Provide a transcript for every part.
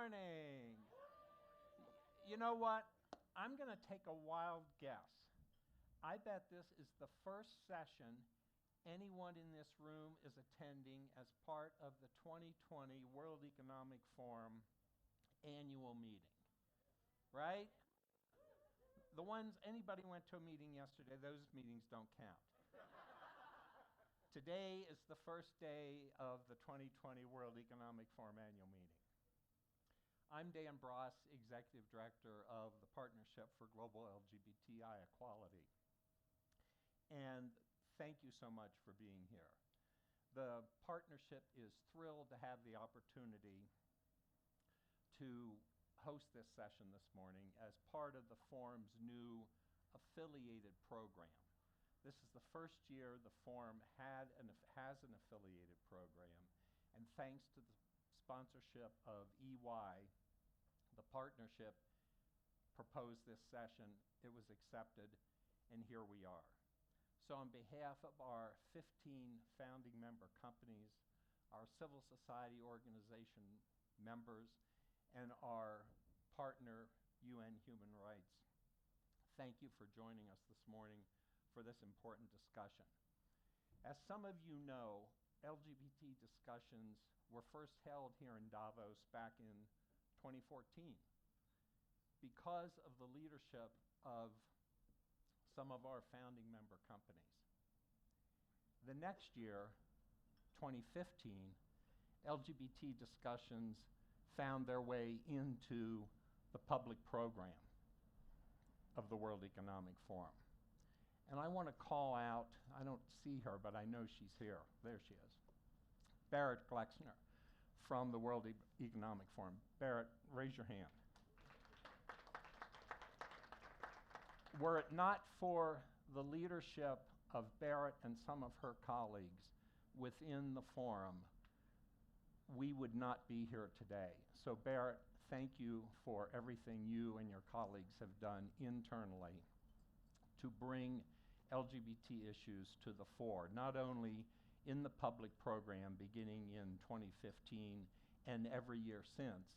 morning. You know what? I'm going to take a wild guess. I bet this is the first session anyone in this room is attending as part of the 2020 World Economic Forum annual meeting, right? The ones, anybody went to a meeting yesterday, those meetings don't count. Today is the first day of the 2020 World Economic Forum annual meeting. I'm Dan Bross, Executive Director of the Partnership for Global LGBTI Equality. And thank you so much for being here. The partnership is thrilled to have the opportunity to host this session this morning as part of the forum's new affiliated program. This is the first year the forum has an affiliated program, and thanks to the sponsorship of EY, the partnership proposed this session, it was accepted, and here we are. So on behalf of our 15 founding member companies, our civil society organization members, and our partner, UN Human Rights, thank you for joining us this morning for this important discussion. As some of you know, LGBT discussions were first held here in Davos back in 2014 because of the leadership of some of our founding member companies. The next year, 2015, LGBT discussions found their way into the public program of the World Economic Forum. And I want to call out, I don't see her, but I know she's here. There she is. Barrett Glexner from the World Economic Forum. Barrett, raise your hand. Were it not for the leadership of Barrett and some of her colleagues within the forum, we would not be here today. So Barrett, thank you for everything you and your colleagues have done internally to bring LGBT issues to the fore, not only in the public program beginning in 2015 and every year since.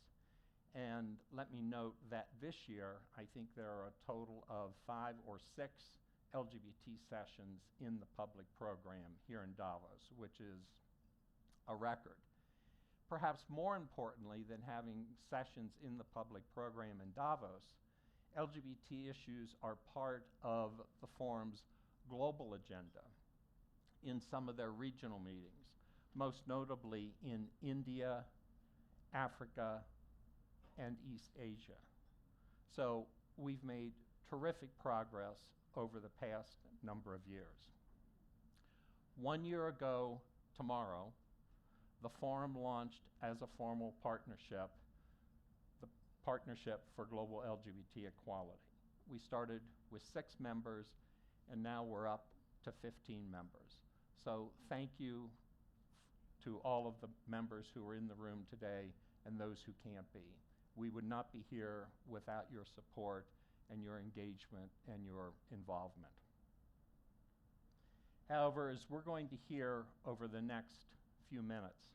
And let me note that this year, I think there are a total of 5 or 6 LGBT sessions in the public program here in Davos, which is a record. Perhaps more importantly than having sessions in the public program in Davos, LGBT issues are part of the forum's global agenda in some of their regional meetings, most notably in India, Africa, and East Asia. So we've made terrific progress over the past number of years. 1 year ago tomorrow, the forum launched as a formal partnership, the Partnership for Global LGBT Equality. We started with 6 members, and now we're up to 15 members. So thank you to all of the members who are in the room today and those who can't be. We would not be here without your support and your engagement and your involvement. However, as we're going to hear over the next few minutes,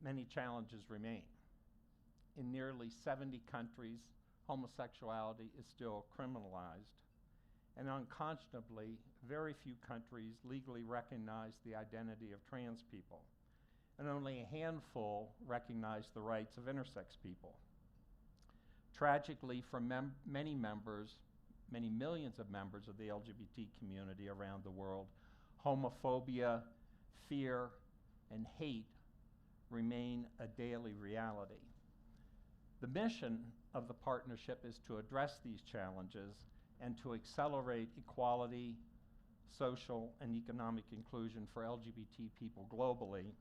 many challenges remain. In nearly 70 countries, homosexuality is still criminalized, and unconscionably, very few countries legally recognize the identity of trans people, and only a handful recognize the rights of intersex people. Tragically, for many millions of members of the LGBT community around the world, homophobia, fear, and hate remain a daily reality. The mission of the partnership is to address these challenges and to accelerate equality, social, and economic inclusion for LGBT people globally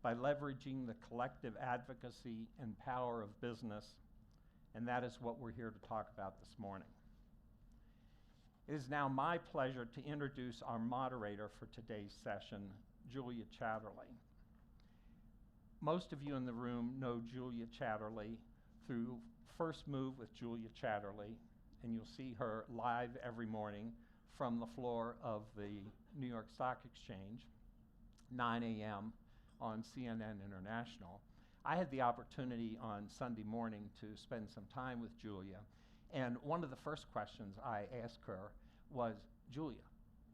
by leveraging the collective advocacy and power of business, and that is what we're here to talk about this morning. It is now my pleasure to introduce our moderator for today's session, Julia Chatterley. Most of you in the room know Julia Chatterley through First Move with Julia Chatterley, and you'll see her live every morning from the floor of the New York Stock Exchange, 9 a.m. on CNN International. I had the opportunity on Sunday morning to spend some time with Julia, and one of the first questions I asked her was, Julia,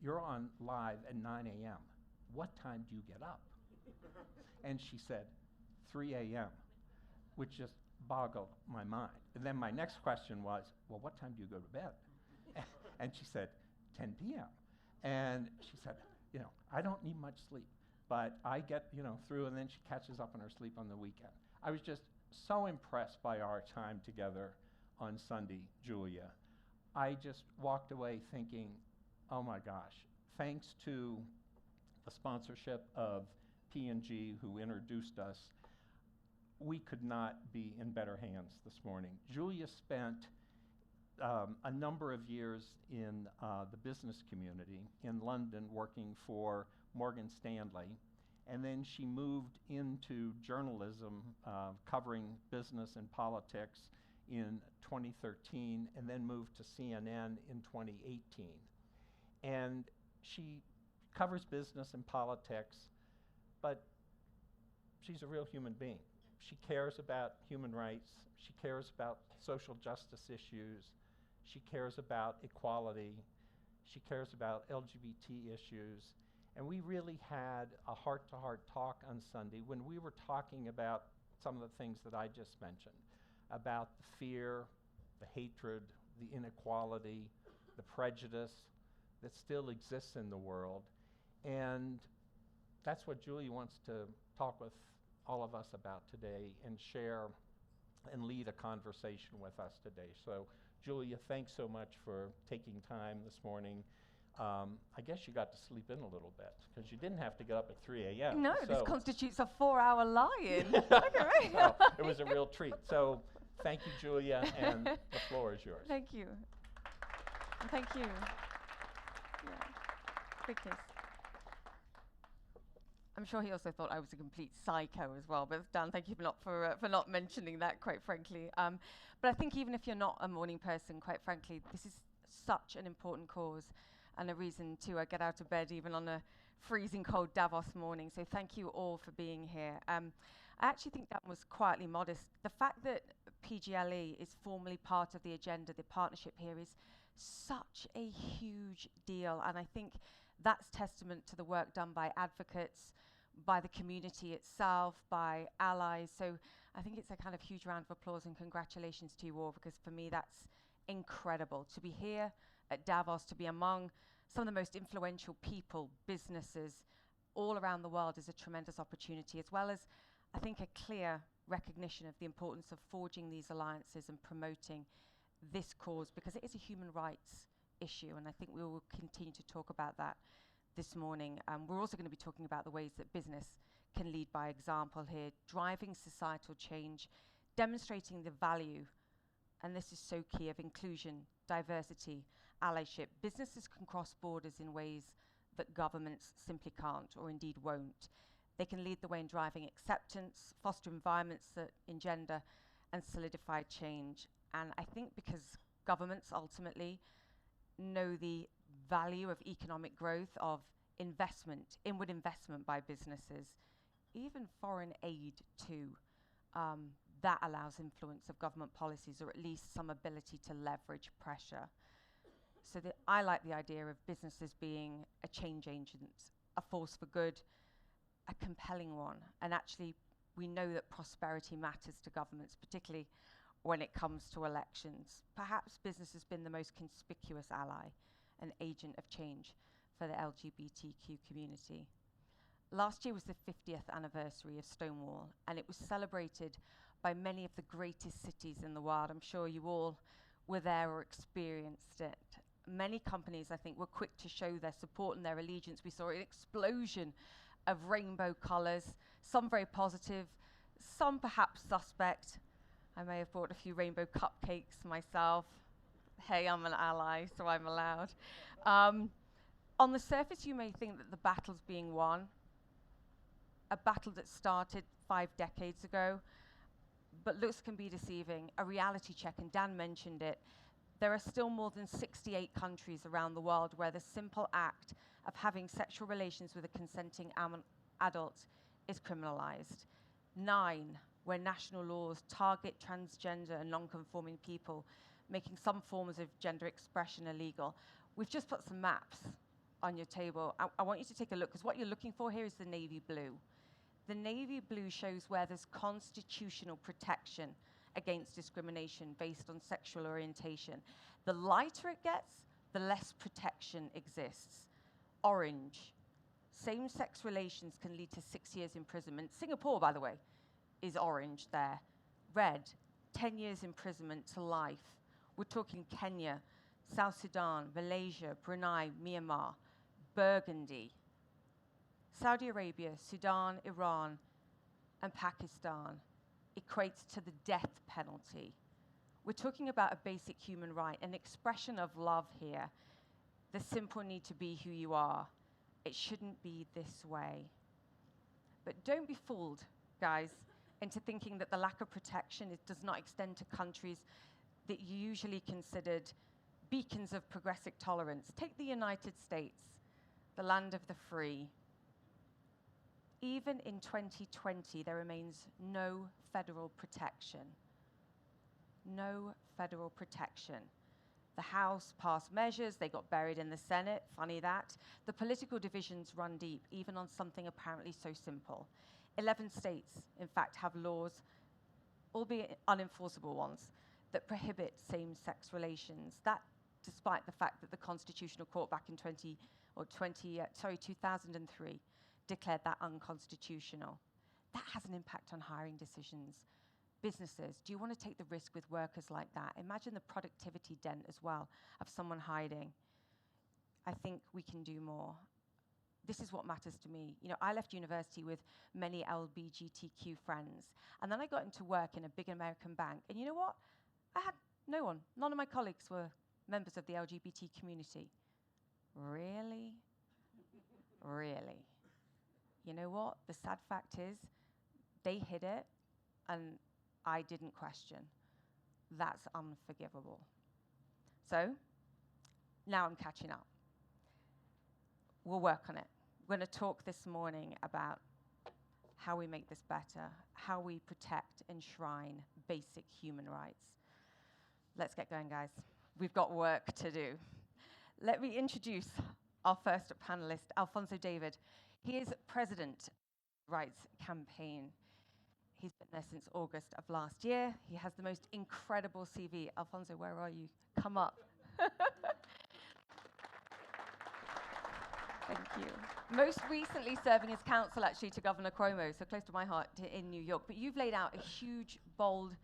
you're on live at 9 a.m. What time do you get up? And she said, 3 a.m., which just boggled my mind. And then my next question was, well, what time do you go to bed? And she said, 10 p.m. And she said, I don't need much sleep, but I get, through, and then she catches up on her sleep on the weekend. I was just so impressed by our time together on Sunday, Julia. I just walked away thinking, oh my gosh, thanks to the sponsorship of P&G, who introduced us, we could not be in better hands this morning. Julia spent a number of years in the business community in London working for Morgan Stanley, and then she moved into journalism covering business and politics in 2013, and then moved to CNN in 2018. And she covers business and politics, but she's a real human being. She cares about human rights. She cares about social justice issues. She cares about equality. She cares about LGBT issues. And we really had a heart-to-heart talk on Sunday when we were talking about some of the things that I just mentioned, about the fear, the hatred, the inequality, the prejudice that still exists in the world. And that's what Julia wants to talk with all of us about today and share and lead a conversation with us today. So Julia, thanks so much for taking time this morning. I guess you got to sleep in a little bit because you didn't have to get up at 3 a.m. No, this constitutes a 4-hour lie-in. So it was a real treat. So thank you, Julia, and the floor is yours. Thank you. Thank you. Yeah. Big kiss. I'm sure he also thought I was a complete psycho as well, but Dan, thank you for not mentioning that, quite frankly. But I think even if you're not a morning person, quite frankly, this is such an important cause and a reason to get out of bed even on a freezing cold Davos morning. So thank you all for being here. I actually think that was quietly modest. The fact that PGLE is formally part of the agenda, the partnership here, is such a huge deal. And I think that's testament to the work done by advocates, by the community itself, by allies. So I think it's a kind of huge round of applause and congratulations to you all, because for me that's incredible to be here at Davos, to be among some of the most influential people, businesses all around the world is a tremendous opportunity, as well as I think a clear recognition of the importance of forging these alliances and promoting this cause, because it is a human rights issue, and I think we will continue to talk about that this morning. We're also going to be talking about the ways that business can lead by example here, driving societal change, demonstrating the value, and this is so key, of inclusion, diversity, allyship. Businesses can cross borders in ways that governments simply can't, or indeed won't. They can lead the way in driving acceptance, foster environments that engender and solidify change. And I think because governments ultimately know the value of economic growth, of investment, inward investment by businesses, even foreign aid too, that allows influence of government policies, or at least some ability to leverage pressure. So I like the idea of businesses being a change agent, a force for good, a compelling one. And actually, we know that prosperity matters to governments, particularly when it comes to elections. Perhaps business has been the most conspicuous ally and agent of change for the LGBTQ community. Last year was the 50th anniversary of Stonewall, and it was celebrated by many of the greatest cities in the world. I'm sure you all were there or experienced it. Many companies, I think, were quick to show their support and their allegiance. We saw an explosion of rainbow colors, some very positive, some perhaps suspect. I may have bought a few rainbow cupcakes myself. Hey, I'm an ally, so I'm allowed. On the surface, you may think that the battle's being won, a battle that started 5 decades ago, but looks can be deceiving. A reality check, and Dan mentioned it, there are still more than 68 countries around the world where the simple act of having sexual relations with a consenting adult is criminalized. 9 where national laws target transgender and non-conforming people, making some forms of gender expression illegal. We've just put some maps on your table. I want you to take a look, because what you're looking for here is the navy blue. The navy blue shows where there's constitutional protection against discrimination based on sexual orientation. The lighter it gets, the less protection exists. Orange, same-sex relations can lead to 6 years imprisonment. Singapore, by the way, is orange there. Red, 10 years imprisonment to life. We're talking Kenya, South Sudan, Malaysia, Brunei, Myanmar. Burgundy, Saudi Arabia, Sudan, Iran, and Pakistan equates to the death penalty. We're talking about a basic human right, an expression of love here, the simple need to be who you are. It shouldn't be this way. But don't be fooled, guys, into thinking that the lack of protection does not extend to countries that you usually considered beacons of progressive tolerance. Take the United States, the land of the free. Even in 2020, there remains no federal protection. No federal protection. The House passed measures, they got buried in the Senate, funny that. The political divisions run deep, even on something apparently so simple. 11 states, in fact, have laws, albeit unenforceable ones, that prohibit same-sex relations. That, despite the fact that the Constitutional Court back in 2003 declared that unconstitutional. That has an impact on hiring decisions. Businesses, do you want to take the risk with workers like that? Imagine the productivity dent as well of someone hiding. I think we can do more. This is what matters to me. You know, I left university with many LGBTQ friends, and then I got into work in a big American bank, and you know what? I had no one. None of my colleagues were members of the LGBT community. Really? Really? You know what? The sad fact is, they hid it, and I didn't question. That's unforgivable. So, now I'm catching up. We'll work on it. We're going to talk this morning about how we make this better, how we protect, enshrine basic human rights. Let's get going, guys. We've got work to do. Let me introduce our first panelist, Alfonso David. He is president of the Rights Campaign. He's been there since August of last year. He has the most incredible CV. Alfonso, where are you? Come up. Thank you. Most recently serving as counsel, actually, to Governor Cuomo, so close to my heart, in New York. But you've laid out a huge, bold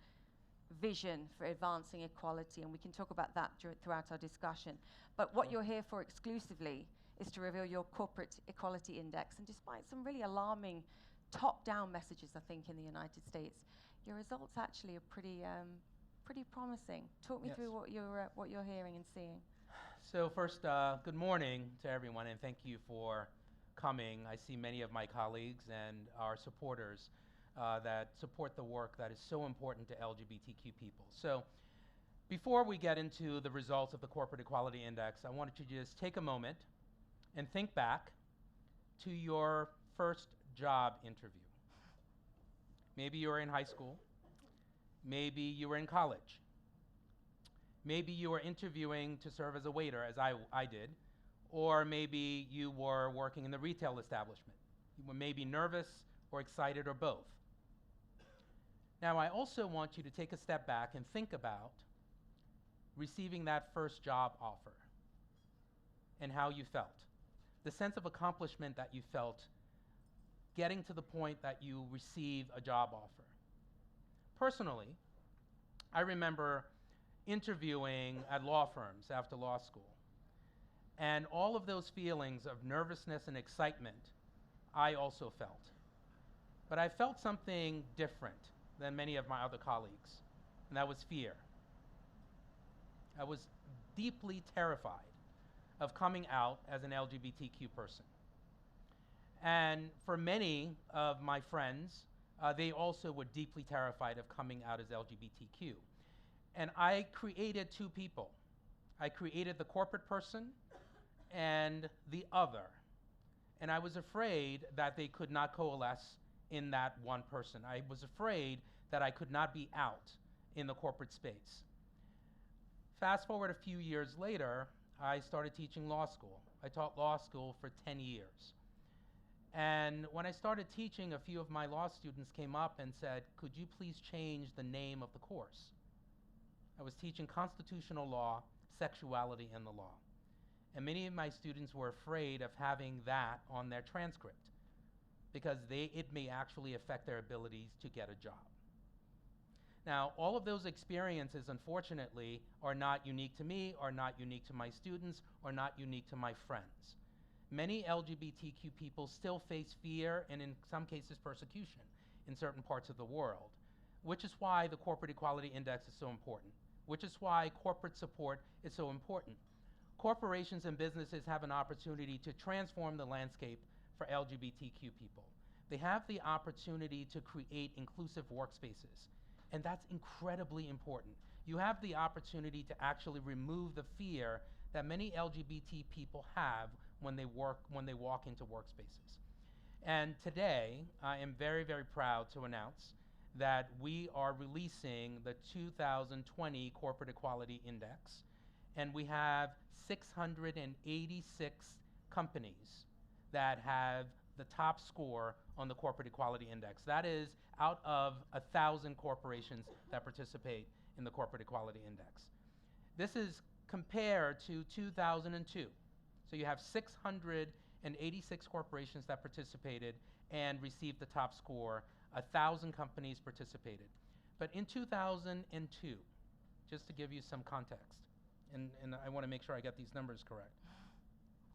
vision for advancing equality, and we can talk about that throughout our discussion. But what you're here for exclusively is to reveal your corporate equality index. And despite some really alarming top-down messages, I think, in the United States, your results actually are pretty promising. Talk me through what you're hearing and seeing. So first, good morning to everyone, and thank you for coming. I see many of my colleagues and our supporters that support the work that is so important to LGBTQ people. So before we get into the results of the Corporate Equality Index, I wanted to just take a moment and think back to your first job interview. Maybe you were in high school. Maybe you were in college. Maybe you were interviewing to serve as a waiter, as I did, or maybe you were working in the retail establishment. You were maybe nervous or excited or both. Now, I also want you to take a step back and think about receiving that first job offer and how you felt. The sense of accomplishment that you felt getting to the point that you receive a job offer. Personally, I remember interviewing at law firms after law school, and all of those feelings of nervousness and excitement I also felt. But I felt something different than many of my other colleagues, and that was fear. I was deeply terrified of coming out as an LGBTQ person. And for many of my friends, they also were deeply terrified of coming out as LGBTQ. And I created two people. I created the corporate person and the other. And I was afraid that they could not coalesce in that one person. I was afraid that I could not be out in the corporate space. Fast forward a few years later, I started teaching law school. I taught law school for 10 years. And when I started teaching, a few of my law students came up and said, "Could you please change the name of the course?" I was teaching constitutional law, sexuality, and the law. And many of my students were afraid of having that on their transcript because it may actually affect their abilities to get a job. Now, all of those experiences, unfortunately, are not unique to me, are not unique to my students, are not unique to my friends. Many LGBTQ people still face fear and in some cases persecution in certain parts of the world, which is why the Corporate Equality Index is so important, which is why corporate support is so important. Corporations and businesses have an opportunity to transform the landscape for LGBTQ people. They have the opportunity to create inclusive workspaces, and that's incredibly important. You have the opportunity to actually remove the fear that many LGBT people have when they walk into workspaces. And today, I am very, very proud to announce that we are releasing the 2020 Corporate Equality Index, and we have 686 companies that have the top score on the Corporate Equality Index. That is out of 1,000 corporations that participate in the Corporate Equality Index. This is compared to 2002. So you have 686 corporations that participated and received the top score. 1,000 companies participated. But in 2002, just to give you some context, and I want to make sure I get these numbers correct,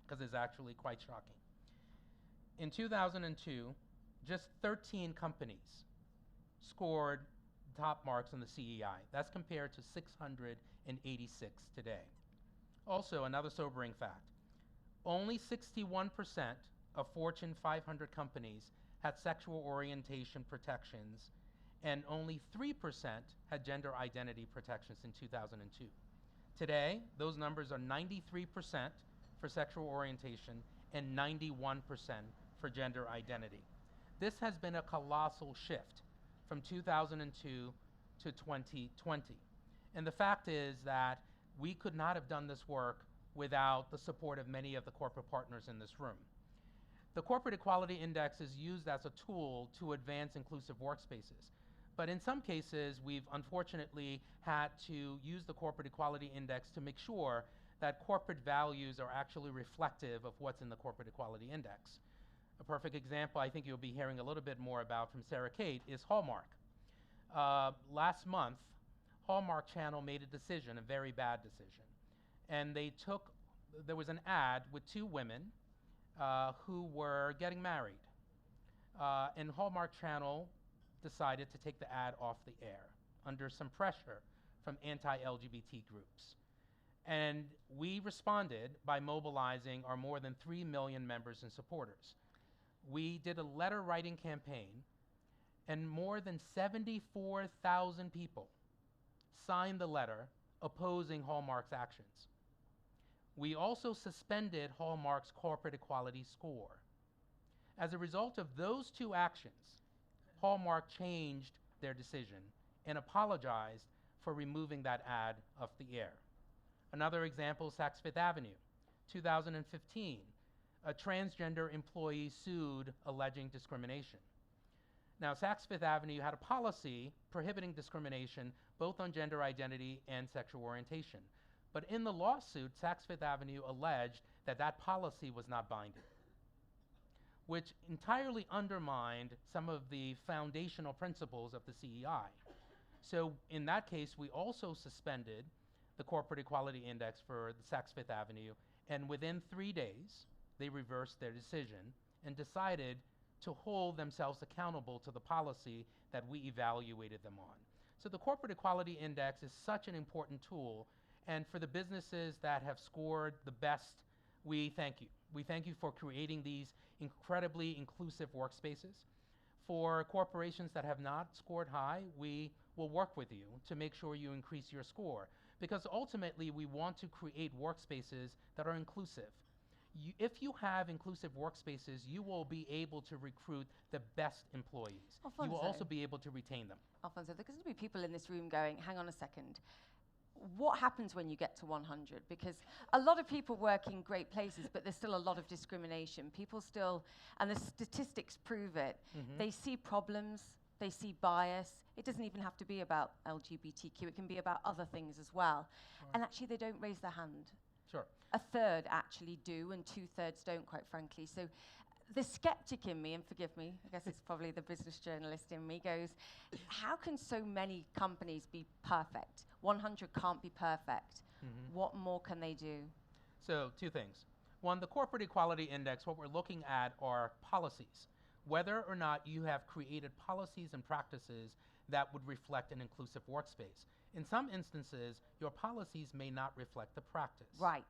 because it's actually quite shocking. In 2002, just 13 companies scored top marks on the CEI. That's compared to 686 today. Also, another sobering fact, only 61% of Fortune 500 companies had sexual orientation protections, and only 3% had gender identity protections in 2002. Today, those numbers are 93% for sexual orientation and 91% for gender identity. This has been a colossal shift from 2002 to 2020. And the fact is that we could not have done this work without the support of many of the corporate partners in this room. The Corporate Equality Index is used as a tool to advance inclusive workspaces. But in some cases, we've unfortunately had to use the Corporate Equality Index to make sure that corporate values are actually reflective of what's in the Corporate Equality Index. A perfect example I think you'll be hearing a little bit more about from Sarah Kate is Hallmark. Last month, Hallmark Channel made a decision, a very bad decision. And there was an ad with two women who were getting married. And Hallmark Channel decided to take the ad off the air under some pressure from anti-LGBT groups. And we responded by mobilizing our more than 3 million members and supporters. We did a letter writing campaign, and more than 74,000 people signed the letter opposing Hallmark's actions. We also suspended Hallmark's corporate equality score. As a result of those two actions, Hallmark changed their decision and apologized for removing that ad off the air. Another example, Saks Fifth Avenue. 2015, a transgender employee sued alleging discrimination. Now, Saks Fifth Avenue had a policy prohibiting discrimination both on gender identity and sexual orientation. But in the lawsuit, Saks Fifth Avenue alleged that that policy was not binding, which entirely undermined some of the foundational principles of the CEI. So in that case, we also suspended the Corporate Equality Index for the Saks Fifth Avenue, and within 3 days, they reversed their decision and decided to hold themselves accountable to the policy that we evaluated them on. So the Corporate Equality Index is such an important tool, and for the businesses that have scored the best, we thank you. We thank you for creating these incredibly inclusive workspaces. For corporations that have not scored high, we will work with you to make sure you increase your score, because ultimately we want to create workspaces that are inclusive. if you have inclusive workspaces, you will be able to recruit the best employees. You will Alfonso. also be able to retain them. Alfonso, there's going to be people in this room going, hang on a second. What happens when you get to 100? Because a lot of people work in great places, but there's still a lot of discrimination. People still, and the statistics prove it, they see problems, they see bias. It doesn't even have to be about LGBTQ. It can be about other things as well. Sure. And actually, they don't raise their hand. Sure. A third actually do, and 2/3 don't, quite frankly. So the skeptic in me, and forgive me, I guess it's probably the business journalist in me, goes, how can so many companies be perfect? 100 can't be perfect. What more can they do? So 2 things. One, the Corporate Equality Index, what we're looking at are policies. Whether or not you have created policies and practices that would reflect an inclusive workspace. In some instances, your policies may not reflect the practice. Right.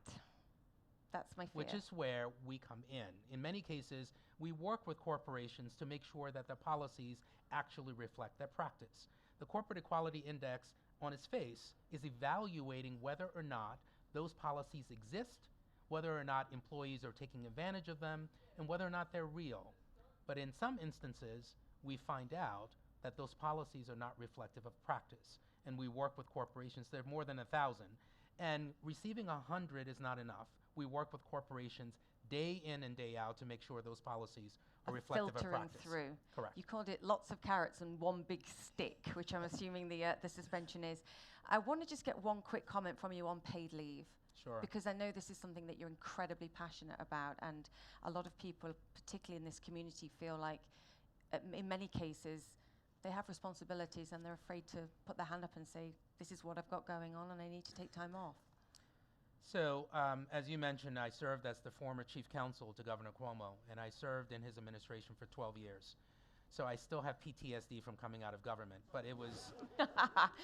That's my fear. Which is where we come in. In many cases, we work with corporations to make sure that the policies actually reflect their practice. The Corporate Equality Index, on its face, is evaluating whether or not those policies exist, whether or not employees are taking advantage of them, and whether or not they're real. But in some instances, we find out that those policies are not reflective of practice. And we work with corporations. There are more than 1,000. And receiving 100 is not enough. We work with corporations day in and day out to make sure those policies are reflective of filtering practice. through. Correct. You called it lots of carrots and one big stick, which I'm assuming the suspension is. I want to just get one quick comment from you on paid leave. Sure. Because I know this is something that you're incredibly passionate about, and a lot of people, particularly in this community, feel like in many cases they have responsibilities and they're afraid to put their hand up and say, this is what I've got going on and I need to take time off. So, as you mentioned, I served as the former chief counsel to Governor Cuomo, and I served in his administration for 12 years. So I still have PTSD from coming out of government, but it was,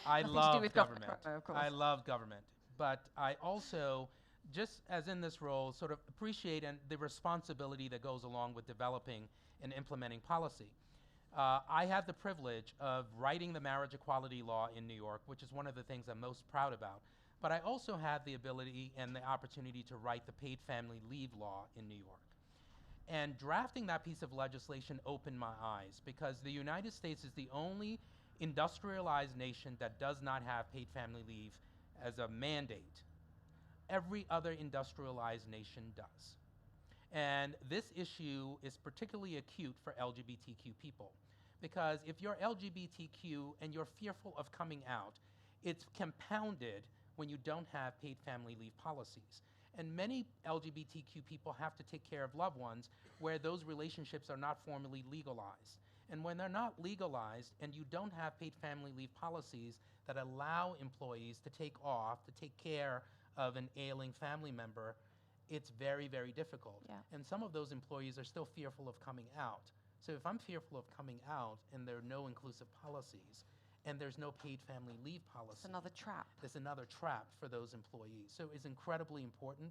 I love government. I love government. But I also, just as in this role, sort of appreciate the responsibility that goes along with developing and implementing policy. I had the privilege of writing the marriage equality law in New York, which is one of the things I'm most proud about. But I also had the ability and the opportunity to write the paid family leave law in New York. And drafting that piece of legislation opened my eyes, because the United States is the only industrialized nation that does not have paid family leave as a mandate. Every other industrialized nation does. And this issue is particularly acute for LGBTQ people, because if you're LGBTQ and you're fearful of coming out, it's compounded when you don't have paid family leave policies. And many LGBTQ people have to take care of loved ones where those relationships are not formally legalized. And when they're not legalized and you don't have paid family leave policies that allow employees to take off, to take care of an ailing family member, it's very, very difficult. Yeah. And some of those employees are still fearful of coming out. So if I'm fearful of coming out and there are no inclusive policies and there's no paid family leave policy, It's another trap. there's another trap for those employees. So it's incredibly important.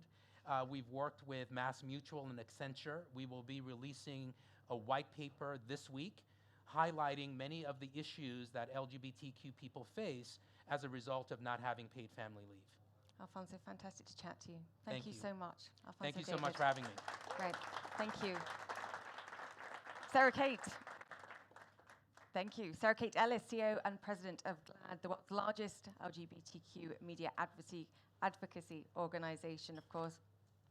We've worked with Mass Mutual and Accenture. We will be releasing a white paper this week highlighting many of the issues that LGBTQ people face as a result of not having paid family leave. Alfonso, fantastic to chat to you. Thank you you. so much. Alfonso Thank you so David. much for having me. Great. Thank you. Sarah Kate. Thank you. Sarah Kate Ellis, CEO and President of GLAAD, the world's largest LGBTQ media advocacy organization, of course.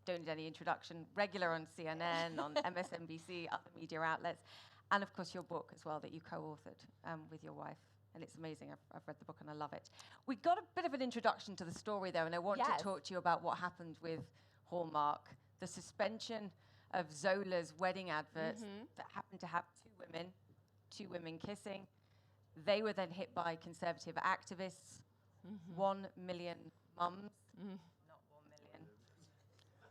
Don't need any introduction. Regular on CNN, on MSNBC, other media outlets. And of course, your book as well that you co-authored with your wife. And it's amazing. I've read the book and I love it. We got a bit of an introduction to the story, though, and I want to talk to you about what happened with Hallmark, the suspension of Zola's wedding adverts that happened to have two women kissing. They were then hit by conservative activists. 1 million mums. Not 1 million.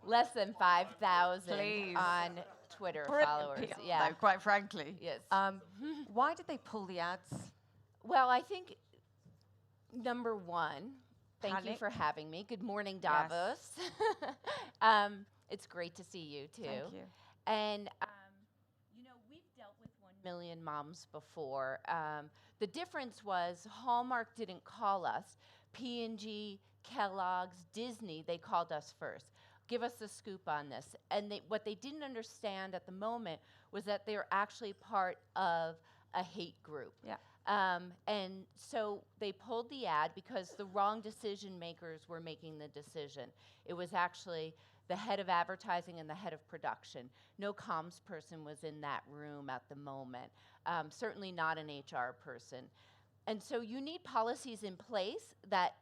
Less than 5,000 Please. on Twitter Brilliant followers. PR, Yeah. though, quite frankly. Yes. Why did they pull the ads? Well, I think number one, thank you Panic. for having me. Good morning, Yes. Davos. It's great to see you too. Thank you. And we've dealt with 1 million moms before. The difference was Hallmark didn't call us. P&G, Kellogg's, Disney, they called us first. give us the scoop on this. And what they didn't understand at the moment was that they're actually part of a hate group. Yeah. And so they pulled the ad because the wrong decision makers were making the decision. It was actually the head of advertising and the head of production. No comms person was in that room at the moment, certainly not an HR person. And so you need policies in place that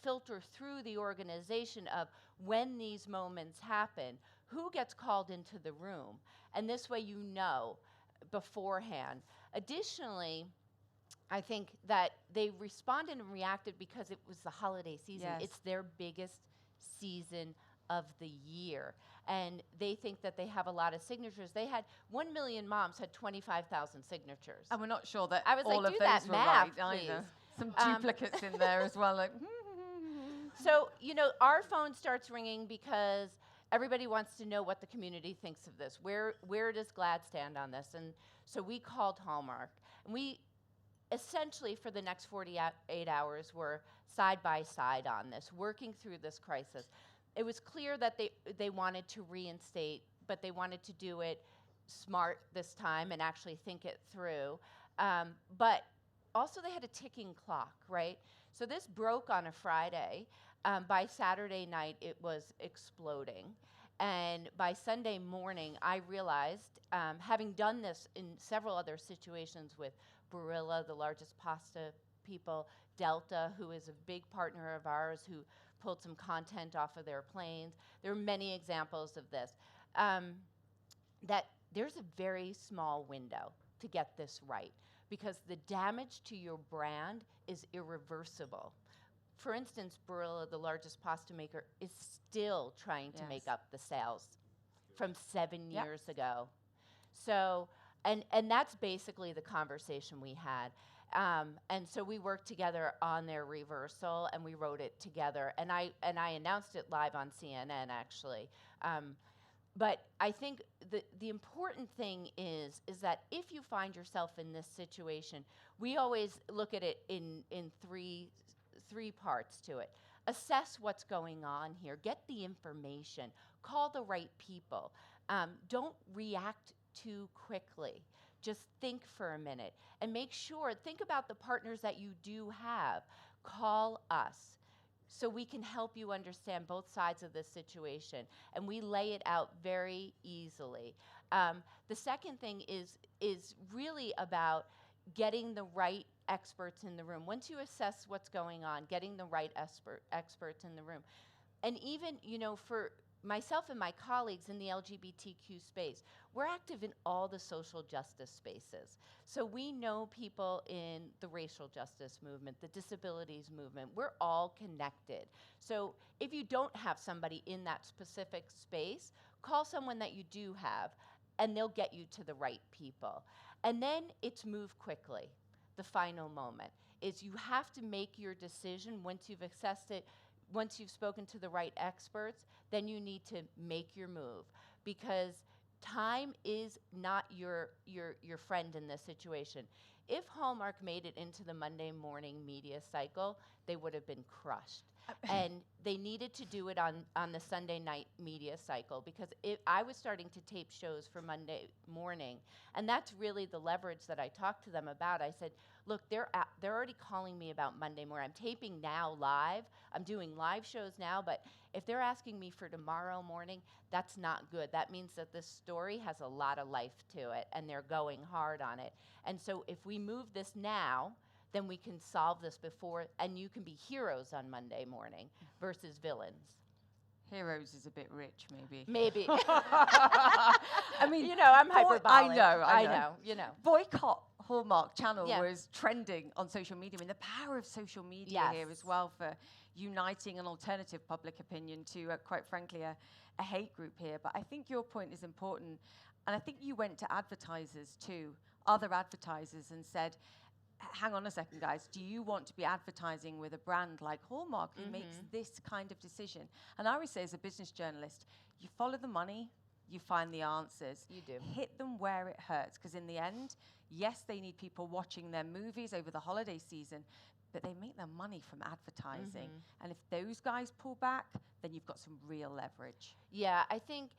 filter through the organization of when these moments happen, who gets called into the room. And this way you know beforehand. Additionally, I think that they responded and reacted because it was the holiday season. Yes. It's their biggest season of the year. And they think that they have a lot of signatures. They had 1 million moms had 25,000 signatures. And we're not sure that I was all like, of do those that were math, right please. either. Some duplicates in there as well. Like, So, our phone starts ringing because everybody wants to know what the community thinks of this. Where does GLAAD stand on this? And so we called Hallmark. And we essentially, for the next 48 hours, were side by side on this, working through this crisis. It was clear that they wanted to reinstate, but they wanted to do it smart this time and actually think it through. But also they had a ticking clock, right? So this broke on a Friday. By Saturday night, it was exploding. And by Sunday morning, I realized, having done this in several other situations with Barilla, the largest pasta people, Delta, who is a big partner of ours, who pulled some content off of their planes. There are many examples of this. That there's a very small window to get this right because the damage to your brand is irreversible. For instance, Barilla, the largest pasta maker, is still trying to make up the sales from 7 years ago. So, and that's basically the conversation we had. And so we worked together on their reversal, and we wrote it together. And I announced it live on CNN, actually. But I think the important thing is that if you find yourself in this situation, we always look at it in three parts to it. Assess what's going on here. Get the information. Call the right people. Don't react too quickly. Just think for a minute and make sure, think about the partners that you do have. Call us so we can help you understand both sides of this situation. And we lay it out very easily. The second thing is really about getting the right experts in the room. Once you assess what's going on, getting the right experts in the room. And even, for myself and my colleagues in the LGBTQ space, we're active in all the social justice spaces. So we know people in the racial justice movement, the disabilities movement. We're all connected. So if you don't have somebody in that specific space, call someone that you do have, and they'll get you to the right people. And then it's move quickly. The final moment is you have to make your decision once you've assessed it. Once you've spoken to the right experts, then you need to make your move, because time is not your friend in this situation. If Hallmark made it into the Monday morning media cycle, they would have been crushed. And they needed to do it on the Sunday night media cycle, because I was starting to tape shows for Monday morning, and that's really the leverage that I talked to them about. I said, look, they're already calling me about Monday morning. I'm taping now live. I'm doing live shows now, but if they're asking me for tomorrow morning, that's not good. That means that this story has a lot of life to it, and they're going hard on it. And so if we move this now, then we can solve this before, and you can be heroes on Monday morning versus villains. Heroes is a bit rich, maybe. Maybe. I mean, I'm hyperbolic. I know. Boycott Hallmark Channel was trending on social media. I mean, the power of social media here as well for uniting an alternative public opinion to, quite frankly, a hate group here. But I think your point is important. And I think you went to advertisers too, other advertisers, and said, hang on a second, guys, do you want to be advertising with a brand like Hallmark who makes this kind of decision? And I always say, as a business journalist, you follow the money, you find the answers. You do. Hit them where it hurts, because in the end, yes, they need people watching their movies over the holiday season, but they make their money from advertising. And if those guys pull back, then you've got some real leverage. Yeah, I think,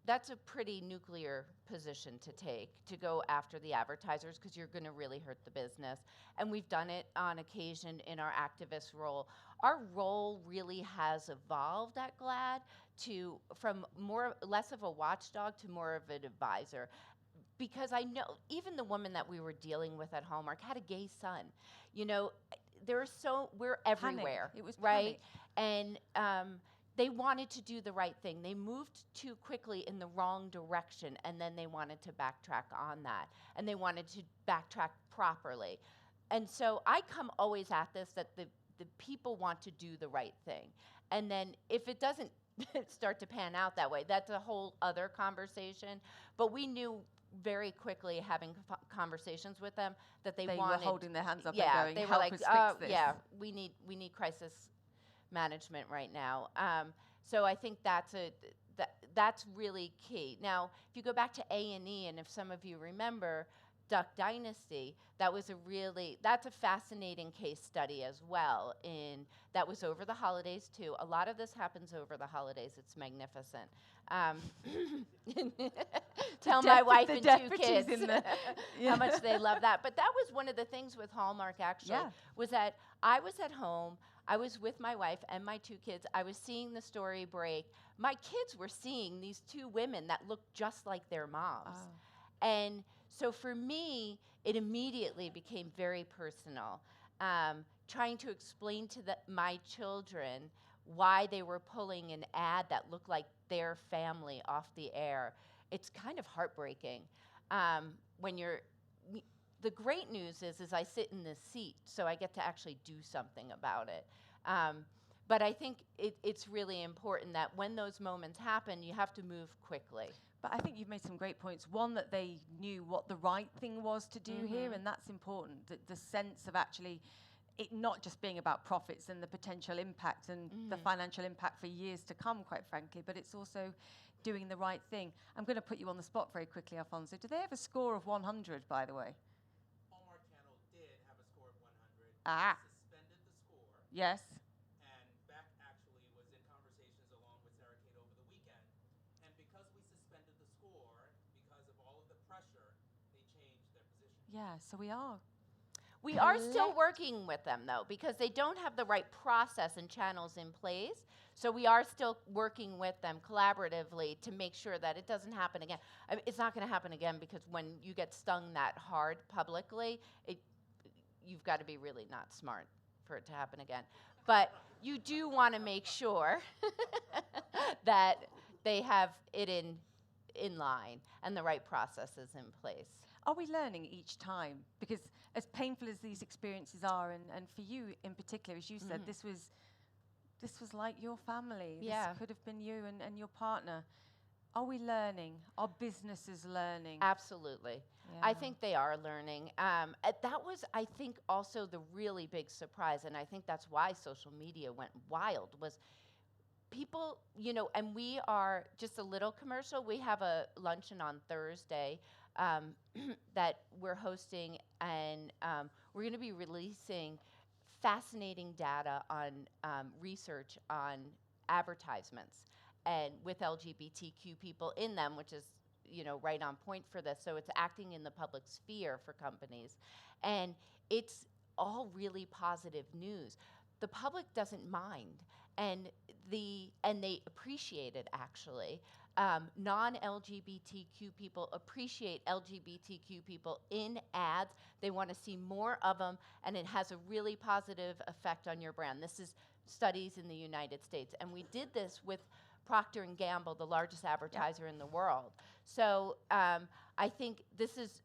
that's a pretty nuclear position to take, to go after the advertisers, because you're going to really hurt the business. And we've done it on occasion in our activist role. Our role really has evolved at GLAAD from less of a watchdog to more of an advisor. Because I know even the woman that we were dealing with at Hallmark had a gay son. We're everywhere. It was right? panic. And they wanted to do the right thing. They moved too quickly in the wrong direction, and then they wanted to backtrack on that, and they wanted to backtrack properly. And so I come always at this that the people want to do the right thing. And then if it doesn't start to pan out that way, that's a whole other conversation. But we knew very quickly, having conversations with them, that they wanted. Were holding their hands up yeah, and going, they were help like, us fix this. yeah, we need crisis management right now. So I think that's really key. Now, if you go back to A&E, and if some of you remember Duck Dynasty, that's a fascinating case study as well. That was over the holidays too. A lot of this happens over the holidays. It's magnificent. Tell my wife and 2 kids how much they love that. But that was one of the things with Hallmark, actually, was that I was at home. I was with my wife and my 2 kids. I was seeing the story break. My kids were seeing these 2 women that looked just like their moms. Oh. And so for me, it immediately became very personal, trying to explain to my children why they were pulling an ad that looked like their family off the air. It's kind of heartbreaking. The great news is I sit in this seat, so I get to actually do something about it. But I think it's really important that when those moments happen, you have to move quickly. But I think you've made some great points. One, that they knew what the right thing was to do here, and that's important. The sense of actually it not just being about profits and the potential impact and the financial impact for years to come, quite frankly, but it's also doing the right thing. I'm going to put you on the spot very quickly, Alfonso. Do they have a score of 100, by the way? Hallmark Channel did have a score of 100. Ah. Suspended the score. Yes. And Beck actually was in conversations along with Sarah Kate over the weekend. And because we suspended the score, because of all of the pressure, they changed their position. Yeah, so we are. We are still working with them, though, because they don't have the right process and channels in place. So we are still working with them collaboratively to make sure that it doesn't happen again. I mean, it's not going to happen again, because when you get stung that hard publicly, you've got to be really not smart for it to happen again. But you do want to make sure that they have it in line and the right processes in place. Are we learning each time? Because as painful as these experiences are, and for you in particular, as you said, this was like your family. Yeah. This could have been you and your partner. Are we learning? Are businesses learning? Absolutely. Yeah. I think they are learning. That was, I think, also the really big surprise, and I think that's why social media went wild, was people, and we are, just a little commercial, we have a luncheon on Thursday that we're hosting, and we're going to be releasing fascinating data on research on advertisements, and with LGBTQ people in them, which is right on point for this. So it's acting in the public sphere for companies, and it's all really positive news. The public doesn't mind, and they appreciate it, actually. Non-LGBTQ people appreciate LGBTQ people in ads. They want to see more of them, and it has a really positive effect on your brand. This is studies in the United States, and we did this with Procter & Gamble, the largest advertiser in the world. So I think this is,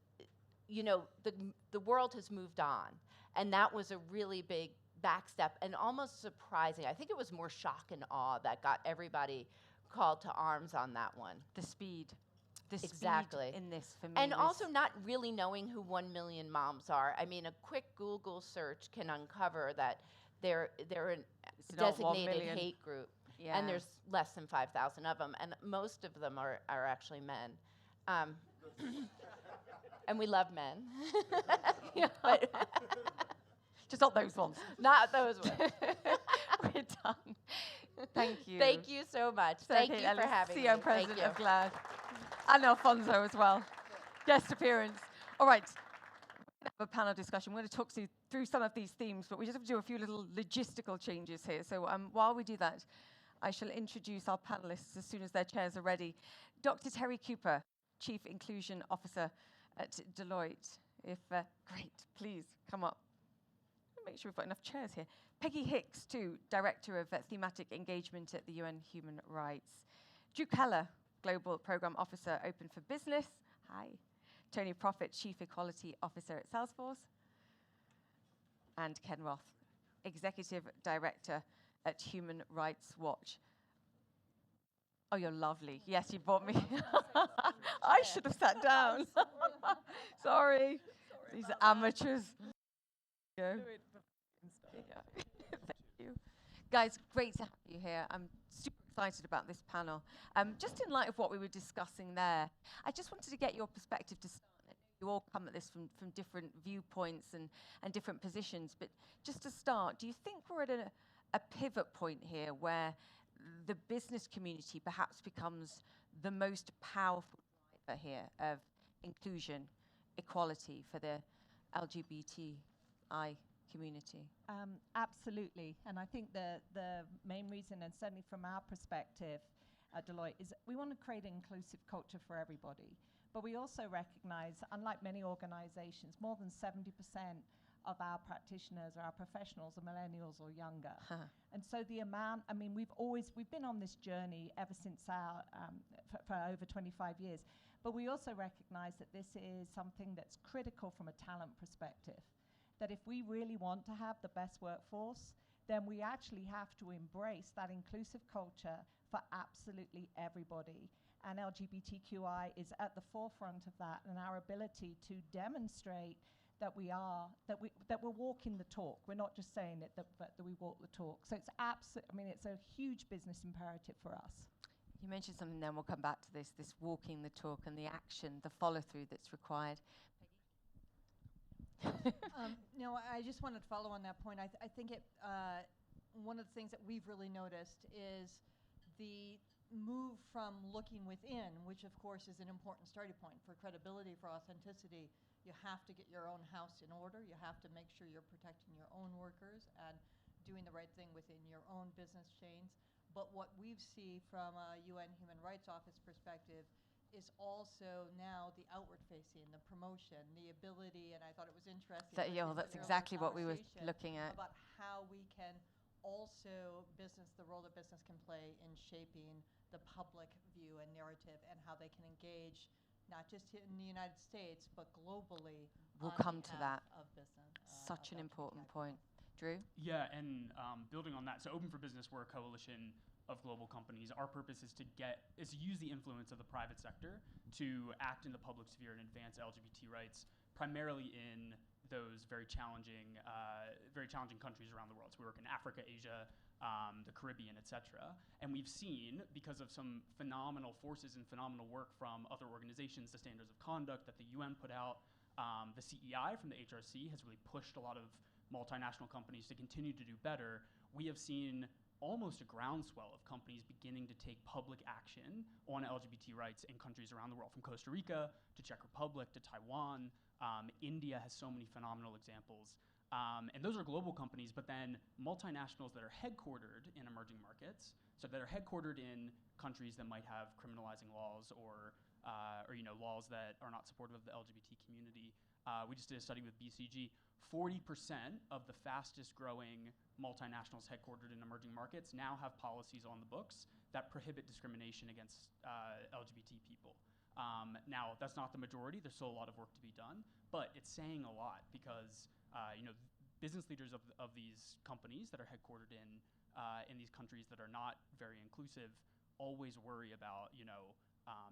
the world has moved on, and that was a really big backstep and almost surprising. I think it was more shock and awe that got everybody called to arms on that one. The speed Exactly. in this for me. And was also not really knowing who 1 million moms are. I mean, a quick Google search can uncover that they're a not 1 designated million. hate group. Yeah. And there's less than 5,000 of them, and most of them are actually men. And we love men. Yeah. But Just not those ones. not those ones. We're done. Thank you. Thank you so much. Thank you for having me. CEO and Thank President you. of GLAD. And Alfonso as well. Guest appearance. All right. We're going to have a panel discussion. We're going to talk through some of these themes, but we just have to do a few little logistical changes here. So while we do that, I shall introduce our panelists as soon as their chairs are ready. Dr. Terry Cooper, Chief Inclusion Officer at Deloitte. Great, please come up. Make sure we've got enough chairs here. Peggy Hicks, too, Director of Thematic Engagement at the UN Human Rights. Drew Keller, Global Program Officer, Open for Business. Hi. Tony Profit, Chief Equality Officer at Salesforce. And Ken Roth, Executive Director at Human Rights Watch. Oh, you're lovely. Yes, you brought me. I should have sat down. Sorry. These are amateurs. Go. Yeah. Thank you. Guys, great to have you here. I'm super excited about this panel. Just in light of what we were discussing there, I just wanted to get your perspective to start. I know you all come at this from different viewpoints and different positions, but just to start, do you think we're at a pivot point here where the business community perhaps becomes the most powerful driver here of inclusion, equality for the LGBTI community? Absolutely. And I think the main reason, and certainly from our perspective at Deloitte, is we want to create an inclusive culture for everybody. But we also recognize, unlike many organizations, more than 70% of our practitioners or our professionals are millennials or younger. And so the amount, I mean, we've been on this journey ever since our, for over 25 years. But we also recognize that this is something that's critical from a talent perspective. That if we really want to have the best workforce, then we actually have to embrace that inclusive culture for absolutely everybody. And LGBTQI is at the forefront of that, and our ability to demonstrate that we're walking the talk. We're not just saying it, but that we walk the talk. So it's it's a huge business imperative for us. You mentioned something then, we'll come back to this walking the talk and the action, the follow-through that's required. No, I just wanted to follow on that point. I think one of the things that we've really noticed is the move from looking within, which of course is an important starting point for credibility, for authenticity. You have to get your own house in order. You have to make sure you're protecting your own workers and doing the right thing within your own business chains. But what we see from a UN Human Rights Office perspective is also now the outward facing, the promotion, the ability, and I thought it was interesting. That's exactly what we were looking at. About how we can also the role that business can play in shaping the public view and narrative, and how they can engage not just in the United States, but globally. We'll come to that. Of business. Such an important point. Drew? Yeah, and building on that, so Open for Business, we're a coalition of global companies. Our purpose is to use the influence of the private sector to act in the public sphere and advance LGBT rights, primarily in those very challenging countries around the world. So we work in Africa, Asia, the Caribbean, etc. And we've seen, because of some phenomenal forces and phenomenal work from other organizations, the standards of conduct that the UN put out, the CEI from the HRC has really pushed a lot of multinational companies to continue to do better. We have seen almost a groundswell of companies beginning to take public action on LGBT rights in countries around the world, from Costa Rica to Czech Republic to Taiwan. India has so many phenomenal examples. And those are global companies, but then multinationals that are headquartered in emerging markets, so that are headquartered in countries that might have criminalizing laws or laws that are not supportive of the LGBT community. We just did a study with BCG. 40% of the fastest growing multinationals headquartered in emerging markets now have policies on the books that prohibit discrimination against LGBT people. Now, that's not the majority. There's still a lot of work to be done, but it's saying a lot because business leaders of these companies that are headquartered in these countries that are not very inclusive always worry about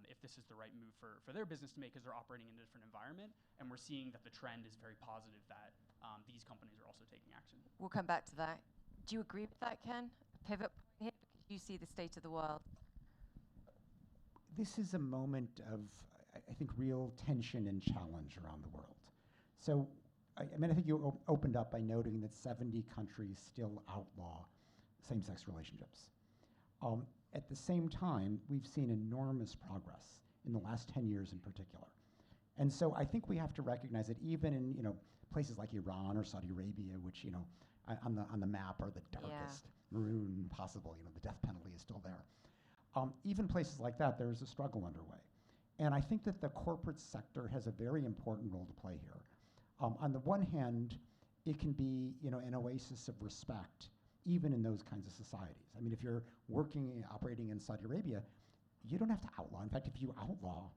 if this is the right move for their business to make, because they're operating in a different environment. And we're seeing that the trend is very positive, that these companies are also taking action. We'll come back to that. Do you agree with that, Ken? A pivot point here, because you see the state of the world. This is a moment of, I think, real tension and challenge around the world. So, I mean, I think you opened up by noting that 70 countries still outlaw same-sex relationships. At the same time, we've seen enormous progress in the last 10 years in particular. And so I think we have to recognize that even in, places like Iran or Saudi Arabia, which, on the map are the darkest maroon possible, the death penalty is still there. Even places like that, there is a struggle underway. And I think that the corporate sector has a very important role to play here. On the one hand, it can be, an oasis of respect, even in those kinds of societies. I mean, if you're operating in Saudi Arabia, you don't have to outlaw. In fact, if you outlaw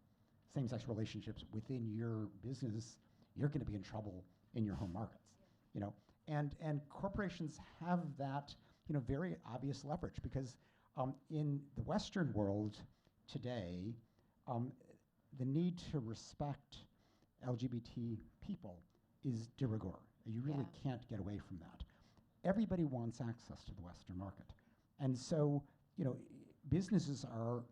same-sex relationships within your business, you're going to be in trouble in your home markets. And corporations have that, very obvious leverage because in the Western world today, the need to respect LGBT people is de rigueur. You really can't get away from that. Everybody wants access to the Western market. And so, businesses are,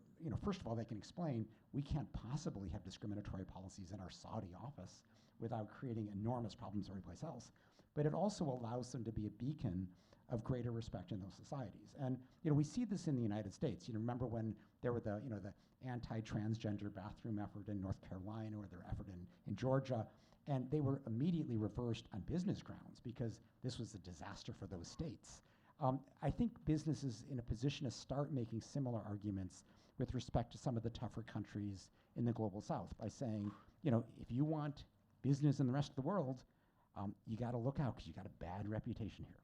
first of all, they can explain, we can't possibly have discriminatory policies in our Saudi office without creating enormous problems everyplace else. But it also allows them to be a beacon of greater respect in those societies. And, we see this in the United States. Remember when there were the anti-transgender bathroom effort in North Carolina or their effort in Georgia, and they were immediately reversed on business grounds because this was a disaster for those states. I think business is in a position to start making similar arguments with respect to some of the tougher countries in the global south by saying, if you want business in the rest of the world, you got to look out because you got a bad reputation here.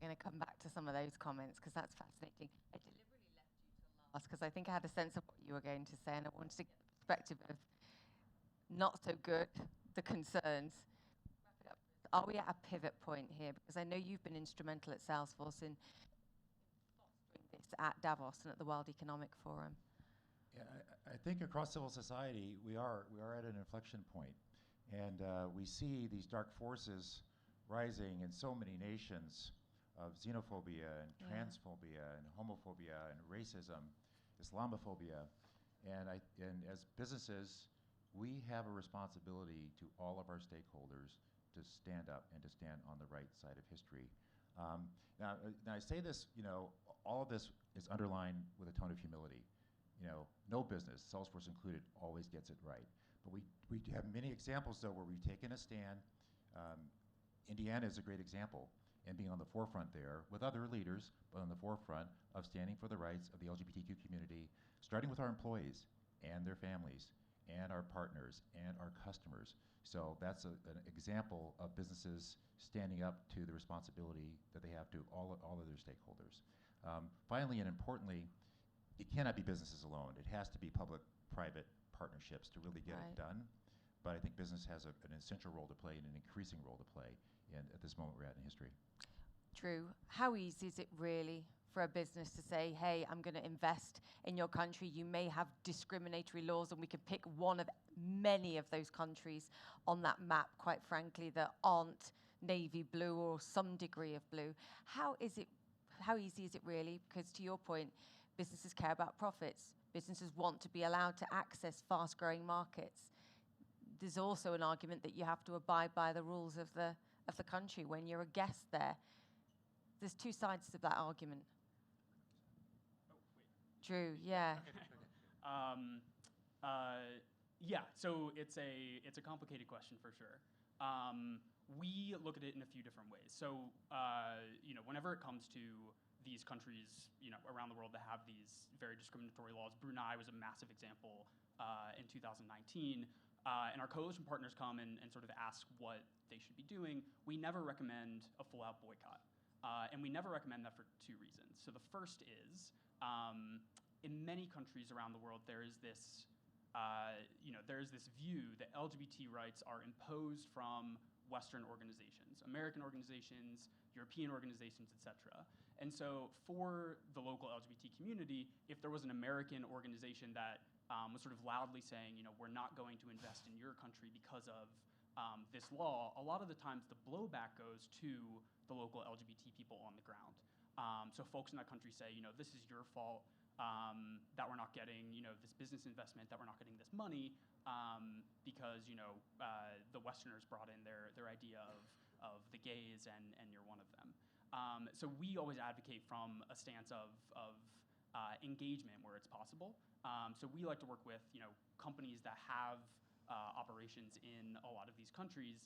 I'm going to come back to some of those comments because that's fascinating. I deliberately left you till last because I think I had a sense of what you were going to say, and I wanted to get the perspective of not so good, the concerns. Wrap it up. Are we at a pivot point here? Because I know you've been instrumental at Salesforce in fostering this at Davos and at the World Economic Forum. Yeah, I think across civil society, we are at an inflection point. And we see these dark forces rising in so many nations of xenophobia and transphobia and homophobia and racism, Islamophobia. And as businesses, we have a responsibility to all of our stakeholders to stand up and to stand on the right side of history. Now I say this, all of this is underlined with a tone of humility. No business, Salesforce included, always gets it right. But we have many examples, though, where we've taken a stand. Indiana is a great example, and being on the forefront there with other leaders, but on the forefront of standing for the rights of the LGBTQ community, starting with our employees and their families and our partners and our customers. So that's an example of businesses standing up to the responsibility that they have to all of their stakeholders. Finally and importantly, it cannot be businesses alone. It has to be public-private partnerships to really get it done. But I think business has an essential role to play and an increasing role to play at this moment we're at in history. Drew, how easy is it really for a business to say, hey, I'm going to invest in your country. You may have discriminatory laws, and we can pick one of many of those countries on that map, quite frankly, that aren't navy blue or some degree of blue. How easy is it really? Because to your point, businesses care about profits. Businesses want to be allowed to access fast-growing markets. There's also an argument that you have to abide by the rules of the country when you're a guest there. There's two sides to that argument. Drew, yeah. Yeah, so it's a complicated question for sure. We look at it in a few different ways. So, whenever it comes to these countries, around the world that have these very discriminatory laws, Brunei was a massive example in 2019. And our coalition partners come and sort of ask what they should be doing. We never recommend a full-out boycott. And we never recommend that for two reasons. So the first is, in many countries around the world, there is this view that LGBT rights are imposed from Western organizations, American organizations, European organizations, et cetera. And so for the local LGBT community, if there was an American organization that was sort of loudly saying, we're not going to invest in your country because of this law, a lot of the times the blowback goes to the local LGBT people on the ground. So folks in that country say, this is your fault. that we're not getting, this business investment, that we're not getting this money because, the Westerners brought in their idea of the gays and you're one of them. So we always advocate from a stance of engagement where it's possible. So we like to work with, companies that have operations in a lot of these countries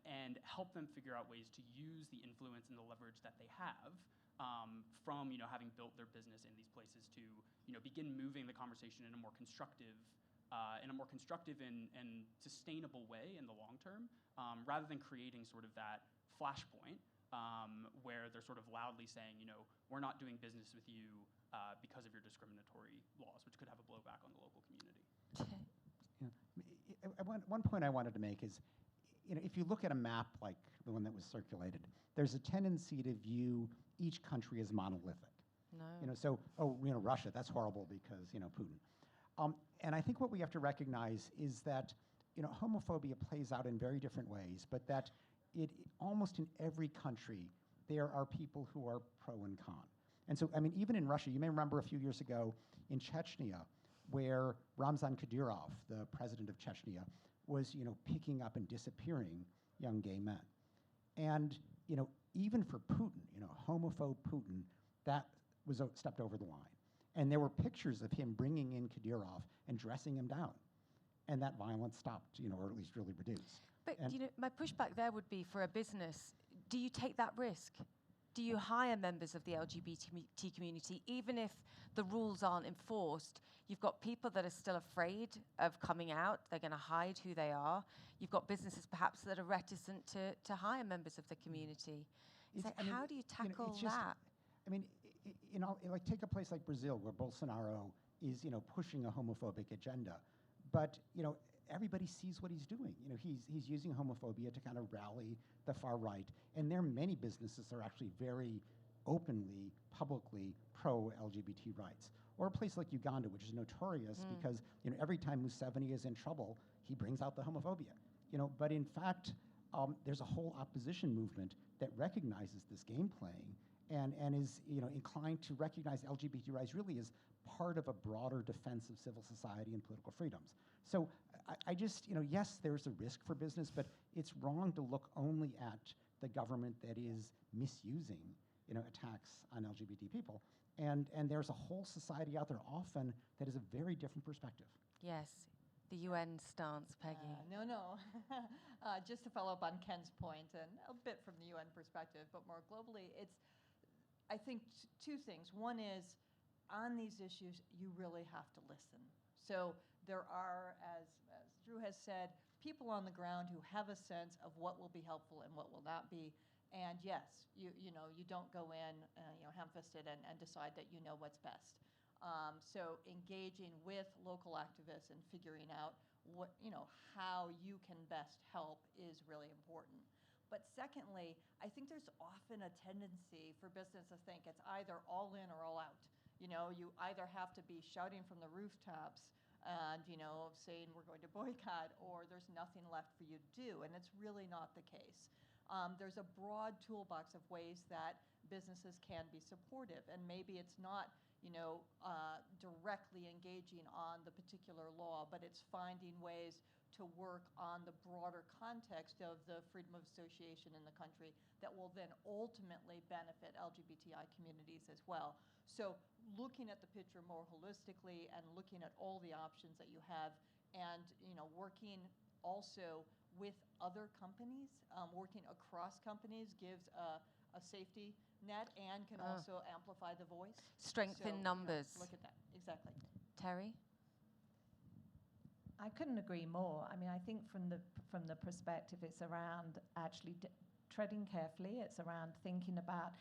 and help them figure out ways to use the influence and the leverage that they have from having built their business in these places to begin moving the conversation in a more constructive and sustainable way in the long term, rather than creating sort of that flashpoint where they're sort of loudly saying, we're not doing business with you because of your discriminatory laws, which could have a blowback on the local community. One point I wanted to make is, if you look at a map like the one that was circulated, there's a tendency to view each country as monolithic. No. So, Russia, that's horrible because, Putin. And I think what we have to recognize is that, homophobia plays out in very different ways, but that almost in every country, there are people who are pro and con. And so, even in Russia, you may remember a few years ago in Chechnya, where Ramzan Kadyrov, the president of Chechnya, was, picking up and disappearing young gay men. And, even for Putin, homophobe Putin, that was stepped over the line. And there were pictures of him bringing in Kadyrov and dressing him down. And that violence stopped, or at least really reduced. But, my pushback there would be for a business, do you take that risk? Do you hire members of the LGBT community, even if the rules aren't enforced? You've got people that are still afraid of coming out. They're going to hide who they are. You've got businesses perhaps that are reticent to hire members of the community. How do you tackle that? Take a place like Brazil, where Bolsonaro is, pushing a homophobic agenda. But, everybody sees what he's doing. He's using homophobia to kind of rally the far right. And there are many businesses that are actually very openly, publicly pro-LGBT rights. Or a place like Uganda, which is notorious because, every time Museveni is in trouble, he brings out the homophobia. But in fact, there's a whole opposition movement that recognizes this game playing and is, inclined to recognize LGBT rights really as part of a broader defense of civil society and political freedoms. So I just, yes, there's a risk for business, but it's wrong to look only at the government that is misusing, attacks on LGBT people. And there's a whole society out there often that has a very different perspective. Yes, the UN stance, Peggy. No. Just to follow up on Ken's point, and a bit from the UN perspective, but more globally, it's, I think, two things. One is, on these issues, you really have to listen. So there are, as Drew has said, people on the ground who have a sense of what will be helpful and what will not be. And yes, you don't go in, ham-fisted and decide that you know what's best. So engaging with local activists and figuring out how you can best help is really important. But secondly, I think there's often a tendency for business to think it's either all in or all out. You either have to be shouting from the rooftops and, saying we're going to boycott, or there's nothing left for you to do. And it's really not the case. There's a broad toolbox of ways that businesses can be supportive. And maybe it's not, directly engaging on the particular law, but it's finding ways to work on the broader context of the freedom of association in the country that will then ultimately benefit LGBTI communities as well. So looking at the picture more holistically and looking at all the options that you have, and working also with other companies, working across companies gives a safety net and can also amplify the voice. Strength in numbers. Look at that, exactly. Terry? I couldn't agree more. I think from the perspective, it's around actually treading carefully. It's around thinking about,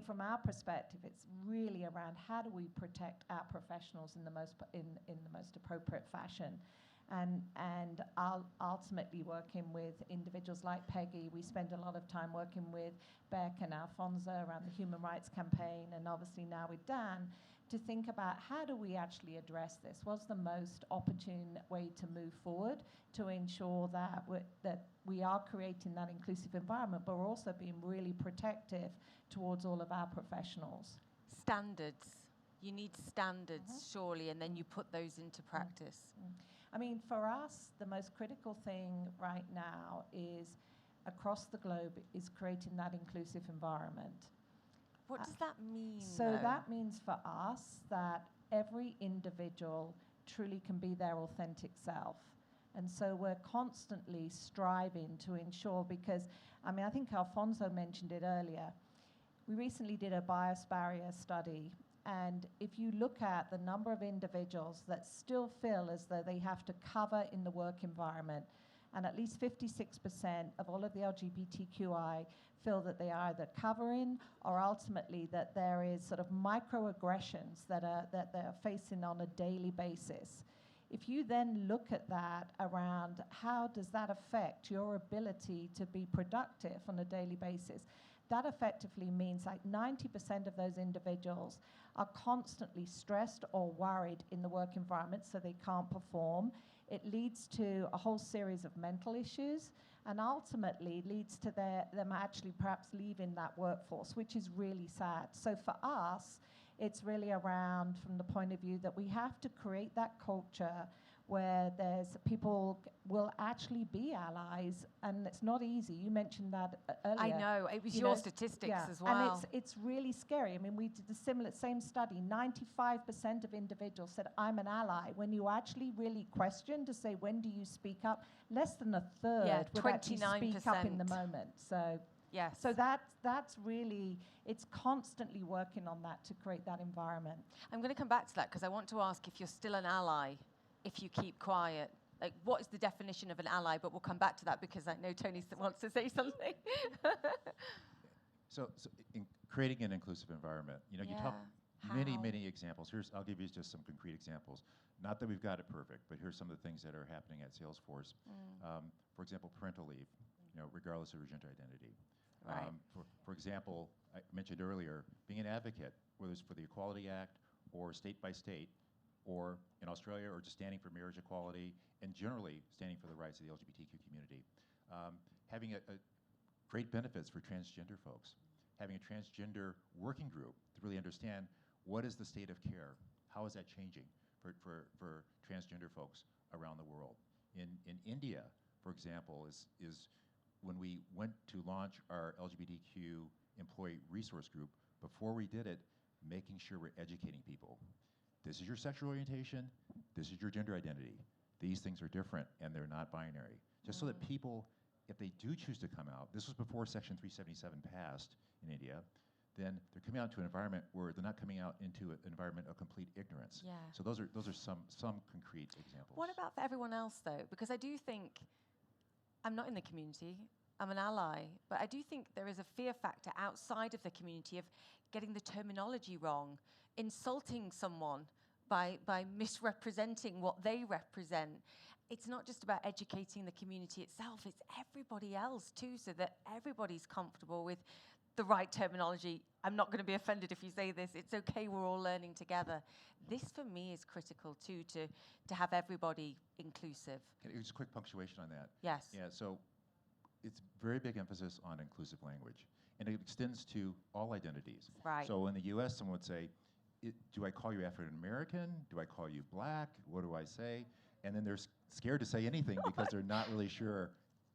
from our perspective, it's really around how do we protect our professionals in the most appropriate fashion. And ultimately working with individuals like Peggy, we spend a lot of time working with Beck and Alfonso around the Human Rights Campaign, and obviously now with Dan, to think about how do we actually address this? What's the most opportune way to move forward to ensure that we are creating that inclusive environment, but we're also being really protective towards all of our professionals? Standards. You need standards, surely, and then you put those into practice. I mean, for us, the most critical thing right now is across the globe is creating that inclusive environment. What does that mean? So though? that means for us that every individual truly can be their authentic self. And so we're constantly striving to ensure, because, I mean, I think Alfonso mentioned it earlier. We recently did a bias barrier study, and if you look at the number of individuals that still feel as though they have to cover in the work environment, and at least 56% of all of the LGBTQI feel that they are either covering or ultimately that there is sort of microaggressions that they're facing on a daily basis. If you then look at that around how does that affect your ability to be productive on a daily basis, that effectively means like 90% of those individuals are constantly stressed or worried in the work environment, so they can't perform. It leads to a whole series of mental issues, and ultimately leads to them actually perhaps leaving that workforce, which is really sad. So for us, it's really around from the point of view that we have to create that culture where there's people will actually be allies, and it's not easy. You mentioned that earlier. I know, it was You your know, statistics yeah. as well. And it's really scary. I mean, we did the same study. 95% of individuals said, I'm an ally. When you actually really question to say, when do you speak up, less than a third would actually speak up in the 29%. moment. So, Yes. so that's really, it's constantly working on that to create that environment. I'm going to come back to that because I want to ask if you're still an ally if you keep quiet. Like, what is the definition of an ally? But we'll come back to that because I know Tony wants to say something. So in creating an inclusive environment, you know, you talk many examples. I'll give you just some concrete examples. Not that we've got it perfect, but here's some of the things that are happening at Salesforce. For example, parental leave, you know, regardless of your gender identity. Right. For example, I mentioned earlier, being an advocate, whether it's for the Equality Act or state by state, or in Australia, or just standing for marriage equality, and generally standing for the rights of the LGBTQ community. Having a great benefits for transgender folks. Having a transgender working group to really understand what is the state of care, how is that changing for transgender folks around the world. In India, for example, is when we went to launch our LGBTQ employee resource group, before we did it, making sure we're educating people. This is your sexual orientation, this is your gender identity. These things are different and they're not binary. Just so that people, if they do choose to come out, this was before Section 377 passed in India, then they're coming out to an environment where they're not coming out into an environment of complete ignorance. Yeah. So those are some concrete examples. What about for everyone else, though? Because I do think, I'm not in the community, I'm an ally, but I do think there is a fear factor outside of the community of getting the terminology wrong, insulting someone by misrepresenting what they represent. It's not just about educating the community itself, it's everybody else too, so that everybody's comfortable with the right terminology. I'm not going to be offended if you say this. It's okay, we're all learning together. This, for me, is critical too, to have everybody inclusive. Just a quick punctuation on that. Yes. Yeah, so it's very big emphasis on inclusive language, and it extends to all identities. Right. So in the US, someone would say, do I call you African American? Do I call you black? What do I say? And then they're scared to say anything because they're not really sure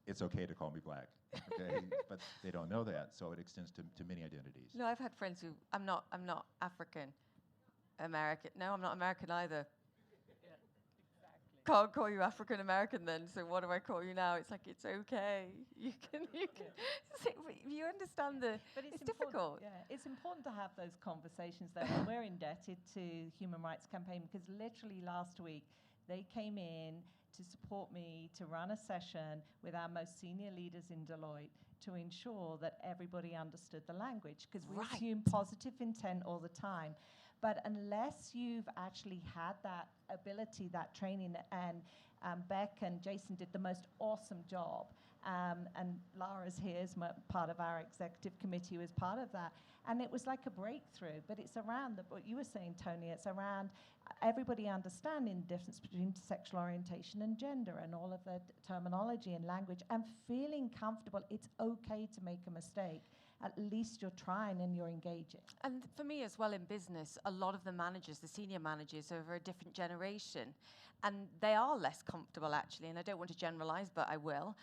it's okay to call me black. Okay, but they don't know that, so it extends to many identities. No, I've had friends who, I'm not African American. No, I'm not American either. Yeah, exactly. Can't call you African American then, so what do I call you now? It's like, it's okay. You can say, you understand But it's important, difficult. Yeah, it's important to have those conversations there. And we're indebted to Human Rights Campaign because literally last week they came in to support me to run a session with our most senior leaders in Deloitte to ensure that everybody understood the language, because we assume positive intent all the time. But unless you've actually had that ability, that training, and Beck and Jason did the most awesome job, and Lara's here as part of our executive committee, who was part of that. And it was like a breakthrough, but it's around what you were saying, Tony, it's around everybody understanding the difference between sexual orientation and gender and all of the terminology and language, and feeling comfortable. It's okay to make a mistake. at least you're trying and you're engaging. And for me as well in business, a lot of the managers, the senior managers, are of a different generation. And they are less comfortable, actually, and I don't want to generalize, but I will,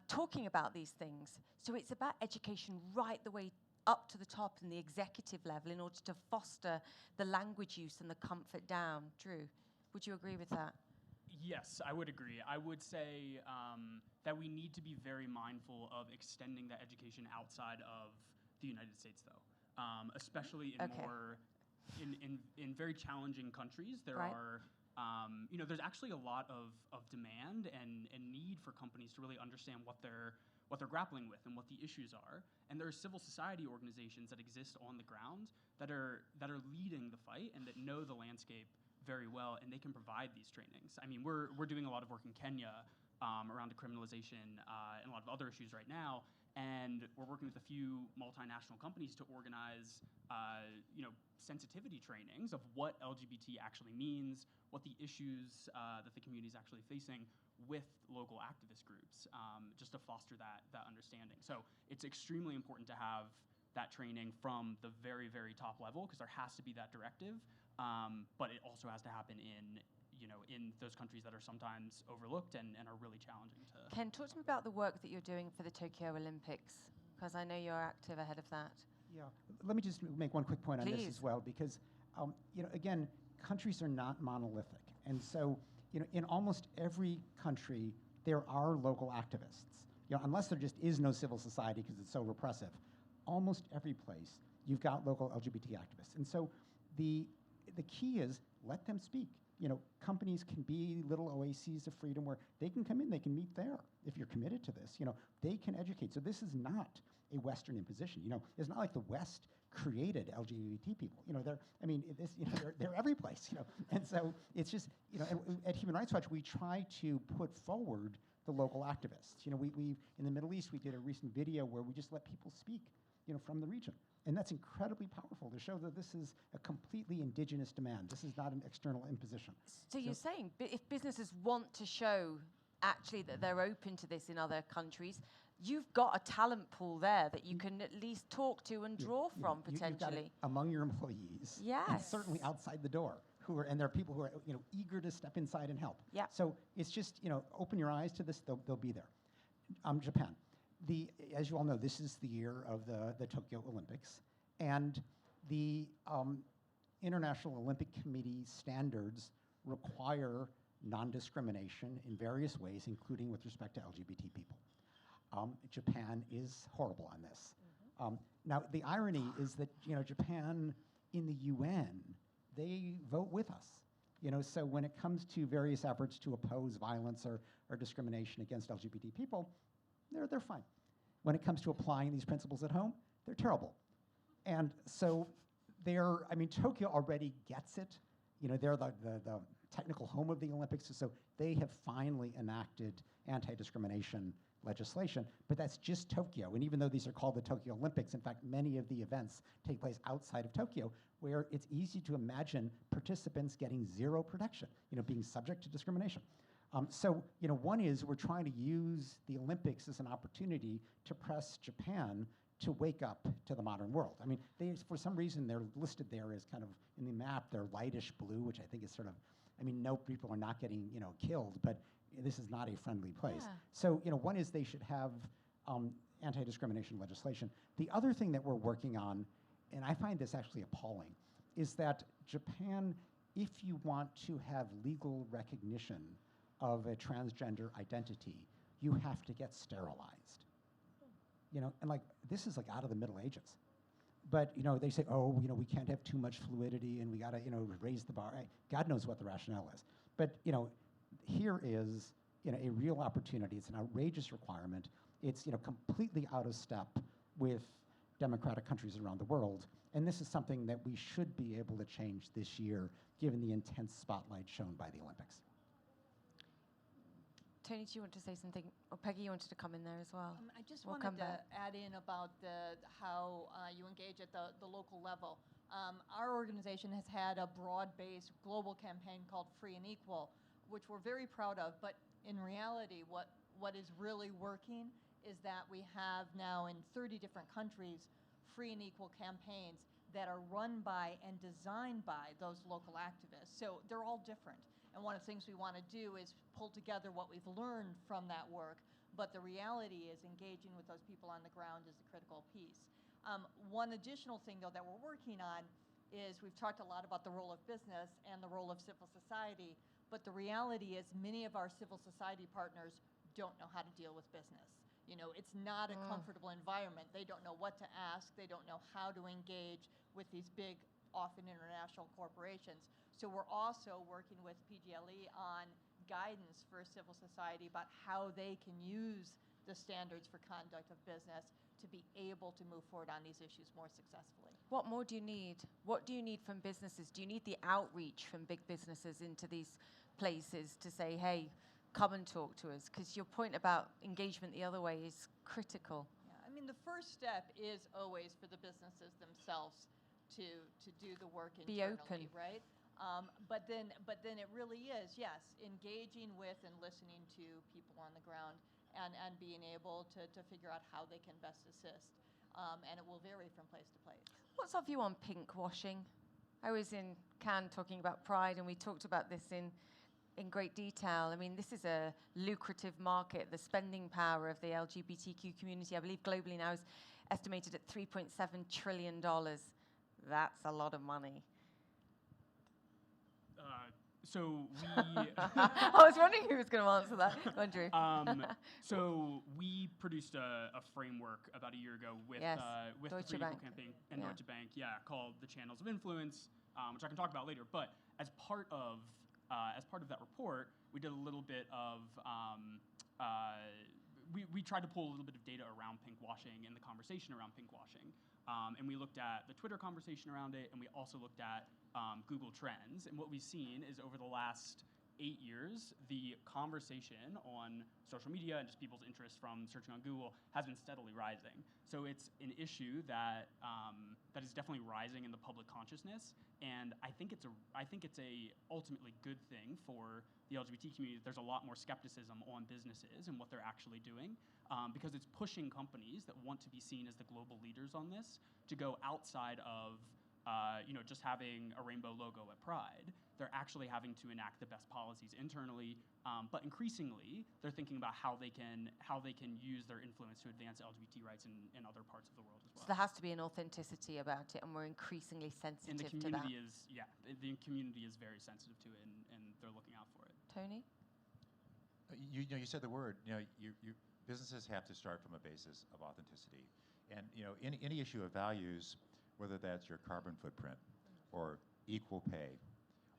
talking about these things. So it's about education right the way up to the top in the executive level in order to foster the language use and the comfort down. Drew, would you agree with that? Yes, I would agree. I would say that we need to be very mindful of extending that education outside of the United States, though, especially in Okay. more in very challenging countries. There Right. are there's actually a lot of demand and need for companies to really understand what they're grappling with and what the issues are. And there are civil society organizations that exist on the ground that are leading the fight and that know the landscape very well, and they can provide these trainings. I mean, we're doing a lot of work in Kenya around decriminalization and a lot of other issues right now, and we're working with a few multinational companies to organize sensitivity trainings of what LGBT actually means, what the issues that the community is actually facing with local activist groups, just to foster that understanding. So it's extremely important to have that training from the very, very top level, because there has to be that directive, but it also has to happen in those countries that are sometimes overlooked and are really challenging to. Ken, talk to me about the work that you're doing for the Tokyo Olympics, because I know you're active ahead of that. Yeah, let me just make one quick point on this Please. as well, because again, countries are not monolithic, and so in almost every country there are local activists. Unless there just is no civil society because it's so repressive, almost every place you've got local LGBT activists, and so the key is let them speak. Companies can be little oases of freedom where they can come in, they can meet there. If you're committed to this, they can educate. So this is not a Western imposition. It's not like the West created LGBT people. They're every place. And so it's just, at Human Rights Watch, we try to put forward the local activists. We in the Middle East, we did a recent video where we just let people speak, from the region. And that's incredibly powerful to show that this is a completely indigenous demand. This is not an external imposition. So you're saying if businesses want to show actually that they're open to this in other countries, you've got a talent pool there that you can at least talk to and draw from You've got it potentially. among your employees. And Yes. certainly outside the door. And there are people who are eager to step inside and help. Yeah. So it's just open your eyes to this. They'll be there. Japan. As you all know, this is the year of the Tokyo Olympics, and the International Olympic Committee standards require non-discrimination in various ways, including with respect to LGBT people. Japan is horrible on this. Now, the irony is that Japan in the UN, they vote with us. So when it comes to various efforts to oppose violence or discrimination against LGBT people, they're fine. When it comes to applying these principles at home, they're terrible. And so Tokyo already gets it. They're the technical home of the Olympics, so they have finally enacted anti-discrimination legislation, but that's just Tokyo. And even though these are called the Tokyo Olympics, in fact, many of the events take place outside of Tokyo, where it's easy to imagine participants getting zero protection, being subject to discrimination. So, one is we're trying to use the Olympics as an opportunity to press Japan to wake up to the modern world. For some reason, they're listed there as kind of, in the map, they're lightish blue, which I think is sort of, no, people are not getting, killed, but this is not a friendly place. Yeah. So, one is they should have anti-discrimination legislation. The other thing that we're working on, and I find this actually appalling, is that Japan, if you want to have legal recognition of a transgender identity, you have to get sterilized. And this is out of the Middle Ages. But, they say, we can't have too much fluidity and we gotta, raise the bar. God knows what the rationale is. But, here is, a real opportunity. It's an outrageous requirement. It's, completely out of step with democratic countries around the world. And this is something that we should be able to change this year, given the intense spotlight shown by the Olympics. Tony, do you want to say something? Or Peggy, you wanted to come in there as well? I just We'll wanted come to back. add in about how you engage at the local level. Our organization has had a broad-based global campaign called Free and Equal, which we're very proud of, but in reality, what is really working is that we have now in 30 different countries free and equal campaigns that are run by and designed by those local activists. So they're all different. And one of the things we want to do is pull together what we've learned from that work, but the reality is engaging with those people on the ground is the critical piece. One additional thing, though, that we're working on is we've talked a lot about the role of business and the role of civil society, but the reality is many of our civil society partners don't know how to deal with business. You know, it's not a comfortable environment. They don't know what to ask. They don't know how to engage with these big, often international corporations. So we're also working with PGLE on guidance for civil society about how they can use the standards for conduct of business to be able to move forward on these issues more successfully. What more do you need? What do you need from businesses? Do you need the outreach from big businesses into these places to say, hey, come and talk to us? Because your point about engagement the other way is critical. Yeah, I mean, the first step is always for the businesses themselves to do the work Be internally, open. right? But then it really is, yes, engaging with and listening to people on the ground and being able to figure out how they can best assist. And it will vary from place to place. What's our view on pink washing? I was in Cannes talking about Pride, and we talked about this in great detail. I mean, this is a lucrative market. The spending power of the LGBTQ community, I believe globally now, is estimated at $3.7 trillion. That's a lot of money. So we I was wondering who was going to answer that. Go on, Drew. so we produced a framework about a year ago with Yes, the Deutsche Free Equal Bank. campaign and Yeah. Deutsche Bank, called the Channels of Influence, which I can talk about later. But as part of that report, we did a little bit of we tried to pull a little bit of data around pink washing and the conversation around pink washing. And we looked at the Twitter conversation around it, and we also looked at Google Trends. And what we've seen is over the last 8 years, the conversation on social media and just people's interest from searching on Google has been steadily rising. So it's an issue that that is definitely rising in the public consciousness, and I think it's a ultimately good thing for the LGBT community. There's a lot more skepticism on businesses and what they're actually doing, because it's pushing companies that want to be seen as the global leaders on this to go outside of just having a rainbow logo at Pride. They're actually having to enact the best policies internally, but increasingly they're thinking about how they can use their influence to advance LGBT rights in other parts of the world as well. So there has to be an authenticity about it, and we're increasingly sensitive And the to that. the community is very sensitive to it, and they're looking out for it. Tony? You said the word. Your businesses have to start from a basis of authenticity, and any issue of values, whether that's your carbon footprint, or equal pay,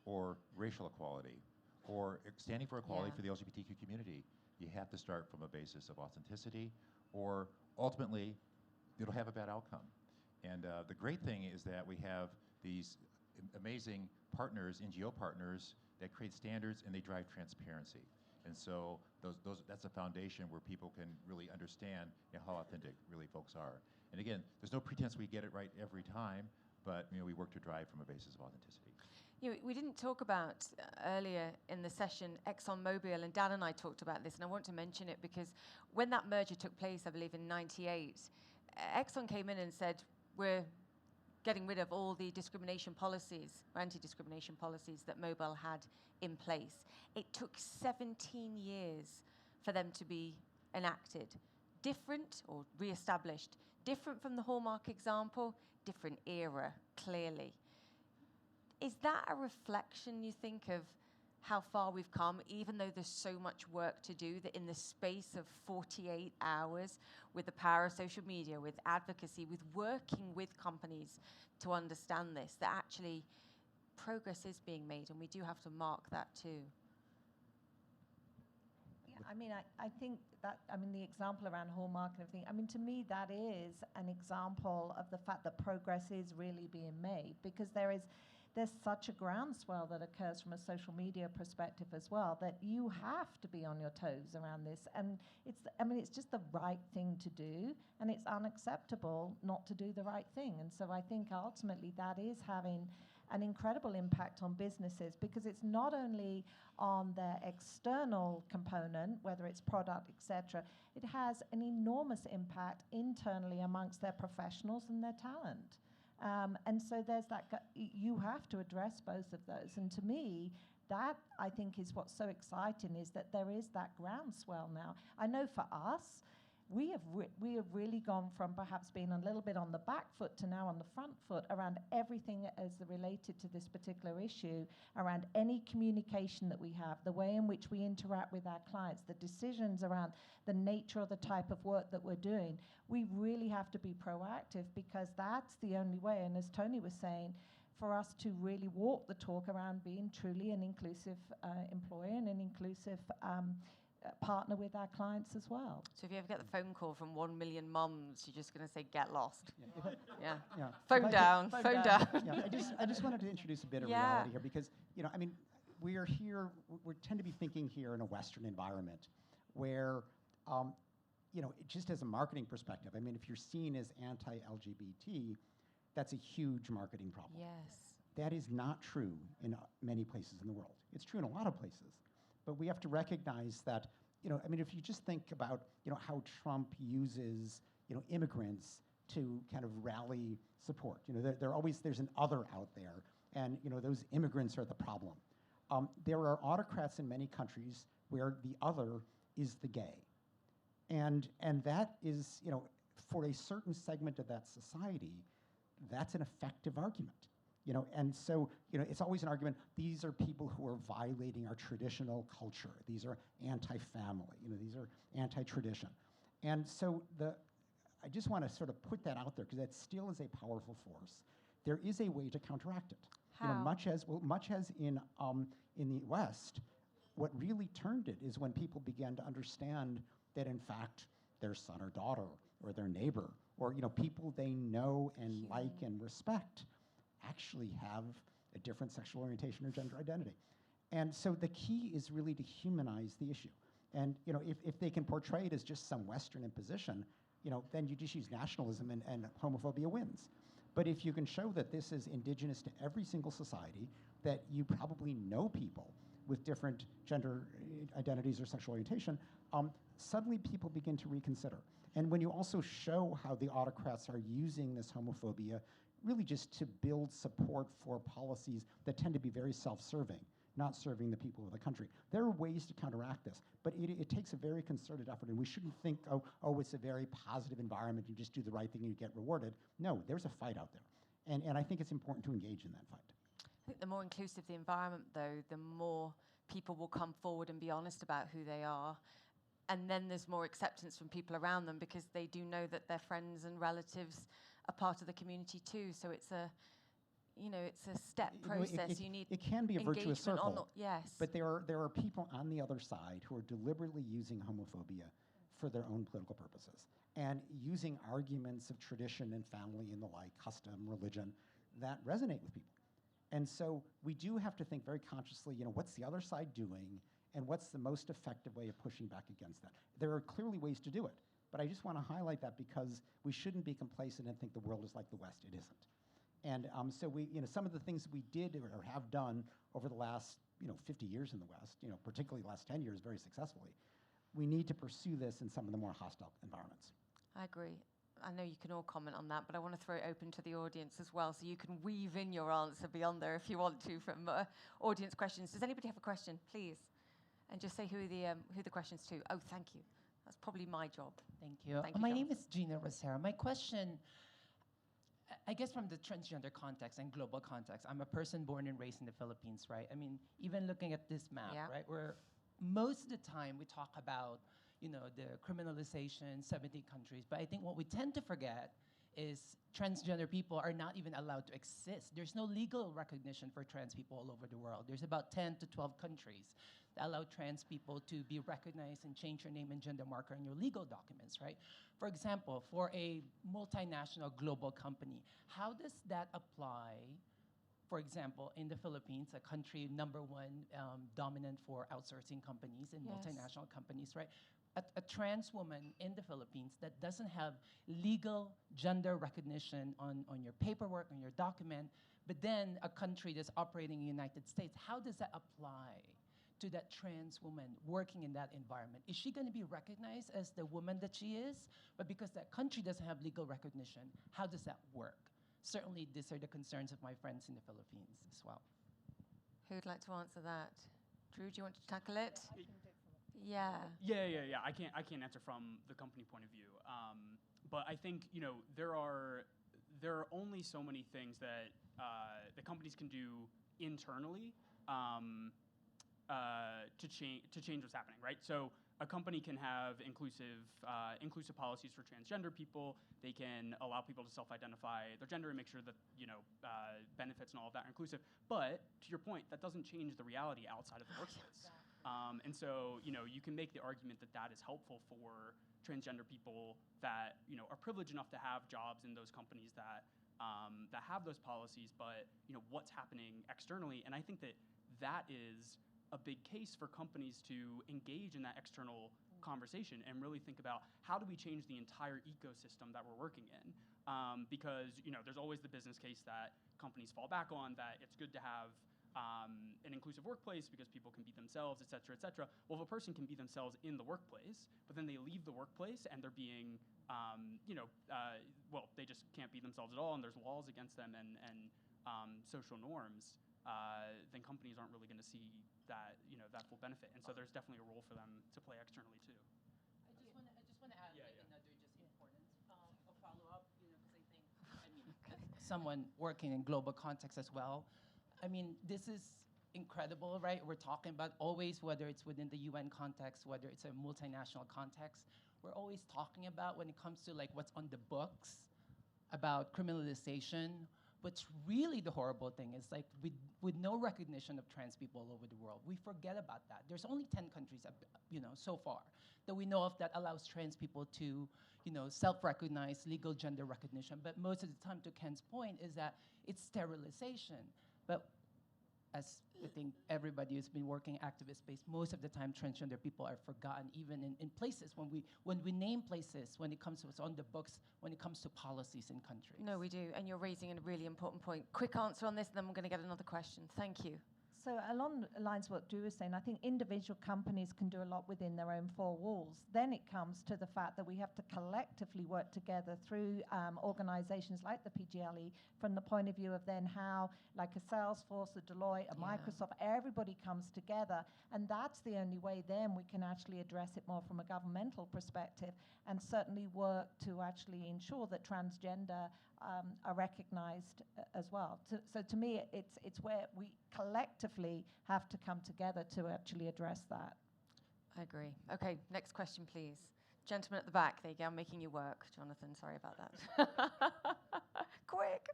or racial equality, or standing for equality for the LGBTQ community, you have to start from a basis of authenticity, or ultimately, it'll have a bad outcome. And the great thing is that we have these amazing partners, NGO partners, that create standards and they drive transparency. And so that's a foundation where people can really understand how authentic really folks are. And again, there's no pretense we get it right every time, but we work to drive from a basis of authenticity. We didn't talk about earlier in the session ExxonMobil, and Dan and I talked about this, and I want to mention it because when that merger took place, I believe in '98, Exxon came in and said, we're getting rid of all the discrimination policies, or anti-discrimination policies that Mobil had in place. It took 17 years for them to be enacted. Different, or re-established, different from the Hallmark example, different era, clearly. Is that a reflection, you think, of how far we've come, even though there's so much work to do, that in the space of 48 hours, with the power of social media, with advocacy, with working with companies to understand this, that actually progress is being made, and we do have to mark that too? Yeah, I think that, the example around Hallmark and everything, to me, that is an example of the fact that progress is really being made, because there's such a groundswell that occurs from a social media perspective as well, that you have to be on your toes around this. And it's just the right thing to do, and it's unacceptable not to do the right thing. And so I think ultimately that is having an incredible impact on businesses, because it's not only on their external component, whether it's product, etc. It has an enormous impact internally amongst their professionals and their talent. And so there's that, you have to address both of those. And to me, that I think is what's so exciting, is that there is that groundswell now. I know for us, we have really gone from perhaps being a little bit on the back foot to now on the front foot around everything as related to this particular issue, around any communication that we have, the way in which we interact with our clients, the decisions around the nature of the type of work that we're doing. We really have to be proactive, because that's the only way, and as Tony was saying, for us to really walk the talk around being truly an inclusive employer and an inclusive partner with our clients as well. So if you ever get the phone call from 1 million mums, you're just going to say, get lost. Yeah. Phone down. Yeah, I just wanted to introduce a bit of reality here, because, I mean, we are here, we tend to be thinking here in a Western environment where, just as a marketing perspective, I mean, if you're seen as anti-LGBT, that's a huge marketing problem. Yes. That is not true in many places in the world. It's true in a lot of places. But we have to recognize that, I mean, if you just think about, how Trump uses, immigrants to kind of rally support. There's an other out there, and, those immigrants are the problem. There are autocrats in many countries where the other is the gay. And that is, for a certain segment of that society, that's an effective argument. And so, it's always an argument, these are people who are violating our traditional culture. These are anti-family, these are anti-tradition. And so I just want to sort of put that out there, because that still is a powerful force. There is a way to counteract it. How? Much as in the West, what really turned it is when people began to understand that, in fact, their son or daughter or their neighbor or, people they know and like and respect actually have a different sexual orientation or gender identity. And so the key is really to humanize the issue. And if they can portray it as just some Western imposition, then you just use nationalism and homophobia wins. But if you can show that this is indigenous to every single society, that you probably know people with different gender identities or sexual orientation, suddenly people begin to reconsider. And when you also show how the autocrats are using this homophobia really just to build support for policies that tend to be very self-serving, not serving the people of the country. There are ways to counteract this, but it takes a very concerted effort, and we shouldn't think, oh, it's a very positive environment, you just do the right thing and you get rewarded. No, there's a fight out there, and I think it's important to engage in that fight. I think the more inclusive the environment, though, the more people will come forward and be honest about who they are. And then there's more acceptance from people around them, because they do know that their friends and relatives are part of the community too. So it's a step process. It can be a virtuous circle. Yes. But there are people on the other side who are deliberately using homophobia for their own political purposes, and using arguments of tradition and family and the like, custom, religion, that resonate with people. And so we do have to think very consciously, what's the other side doing, and what's the most effective way of pushing back against that? There are clearly ways to do it, but I just want to highlight that, because we shouldn't be complacent and think the world is like the West. It isn't. And so we, some of the things we did or have done over the last, 50 years in the West, particularly the last 10 years very successfully, we need to pursue this in some of the more hostile environments. I agree. I know you can all comment on that, but I want to throw it open to the audience as well, so you can weave in your answer beyond there if you want to from audience questions. Does anybody have a question, please? And just say who the question's to. Oh, thank you. That's probably my job. Thank you. Thank you, My John. name is Gina Rosera. My question, I guess from the transgender context and global context, I'm a person born and raised in the Philippines, right? I mean, even looking at this map, right, where most of the time we talk about, the criminalization, 70 countries, but I think what we tend to forget is transgender people are not even allowed to exist. There's no legal recognition for trans people all over the world. There's about 10 to 12 countries that allow trans people to be recognized and change your name and gender marker in your legal documents, right? For example, for a multinational global company, how does that apply, for example, in the Philippines, a country #1 dominant for outsourcing companies and multinational companies, right? A trans woman in the Philippines that doesn't have legal gender recognition on your paperwork, on your document, But then a country that's operating in the United States, how does that apply to that trans woman working in that environment? Is she going to be recognized as the woman that she is? But because that country doesn't have legal recognition, how does that work? Certainly, these are the concerns of my friends in the Philippines as well. Who'd like to answer that? Drew, do you want to tackle it? Yeah. Yeah. I can't answer from the company point of view. But I think there are only so many things that the companies can do internally to change what's happening, right? So a company can have inclusive policies for transgender people. They can allow people to self-identify their gender and make sure that benefits and all of that are inclusive. But to your point, that doesn't change the reality outside of the workplace. And so you can make the argument that that is helpful for transgender people that are privileged enough to have jobs in those companies that have those policies. But what's happening externally, and I think that is a big case for companies to engage in that external conversation and really think about how do we change the entire ecosystem that we're working in, because there's always the business case that companies fall back on, that it's good to have an inclusive workplace because people can be themselves, et cetera, et cetera. Well, if a person can be themselves in the workplace, but then they leave the workplace and they're being well, they just can't be themselves at all, and there's laws against them and social norms, then companies aren't really going to see that that full benefit. And so there's definitely a role for them to play externally too. I just want to add another just important a follow-up, because I think as someone working in global context as well, I mean, this is incredible, right? We're talking about always, whether it's within the UN context, whether it's a multinational context, we're always talking about when it comes to like what's on the books about criminalization. What's really the horrible thing is like with no recognition of trans people all over the world, we forget about that. There's only 10 countries, so far that we know of that allows trans people to, self-recognize legal gender recognition. But most of the time, to Ken's point, is that it's sterilization. But as I think everybody who's been working activist space, most of the time transgender people are forgotten, even in places when we name places, when it comes to what's on the books, when it comes to policies in countries. No, we do, and you're raising a really important point. Quick answer on this, and then we're going to get another question. Thank you. So along the lines of what Drew was saying, I think individual companies can do a lot within their own four walls. Then it comes to the fact that we have to collectively work together through organizations like the PGLE from the point of view of then how, like a Salesforce, a Deloitte, a Microsoft, everybody comes together. And that's the only way then we can actually address it more from a governmental perspective and certainly work to actually ensure that transgender are recognized as well. So to me, it's where we collectively have to come together to actually address that. I agree. Okay, next question, please. Gentleman at the back. There you go. I'm making you work, Jonathan. Sorry about that. Quick.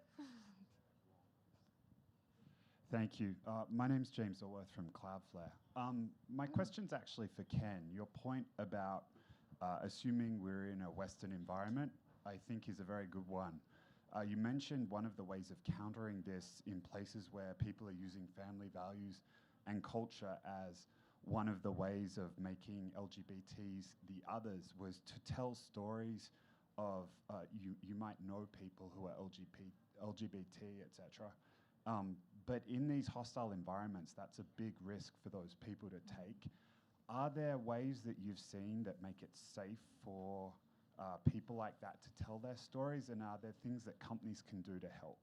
Thank you. My name's James Allworth from Cloudflare. My question's actually for Ken. Your point about assuming we're in a Western environment, I think is a very good one. You mentioned one of the ways of countering this in places where people are using family values and culture as one of the ways of making LGBTs the others was to tell stories of, you might know people who are LGBT, etc. But in these hostile environments, that's a big risk for those people to take. Are there ways that you've seen that make it safe for people like that to tell their stories, and are there things that companies can do to help?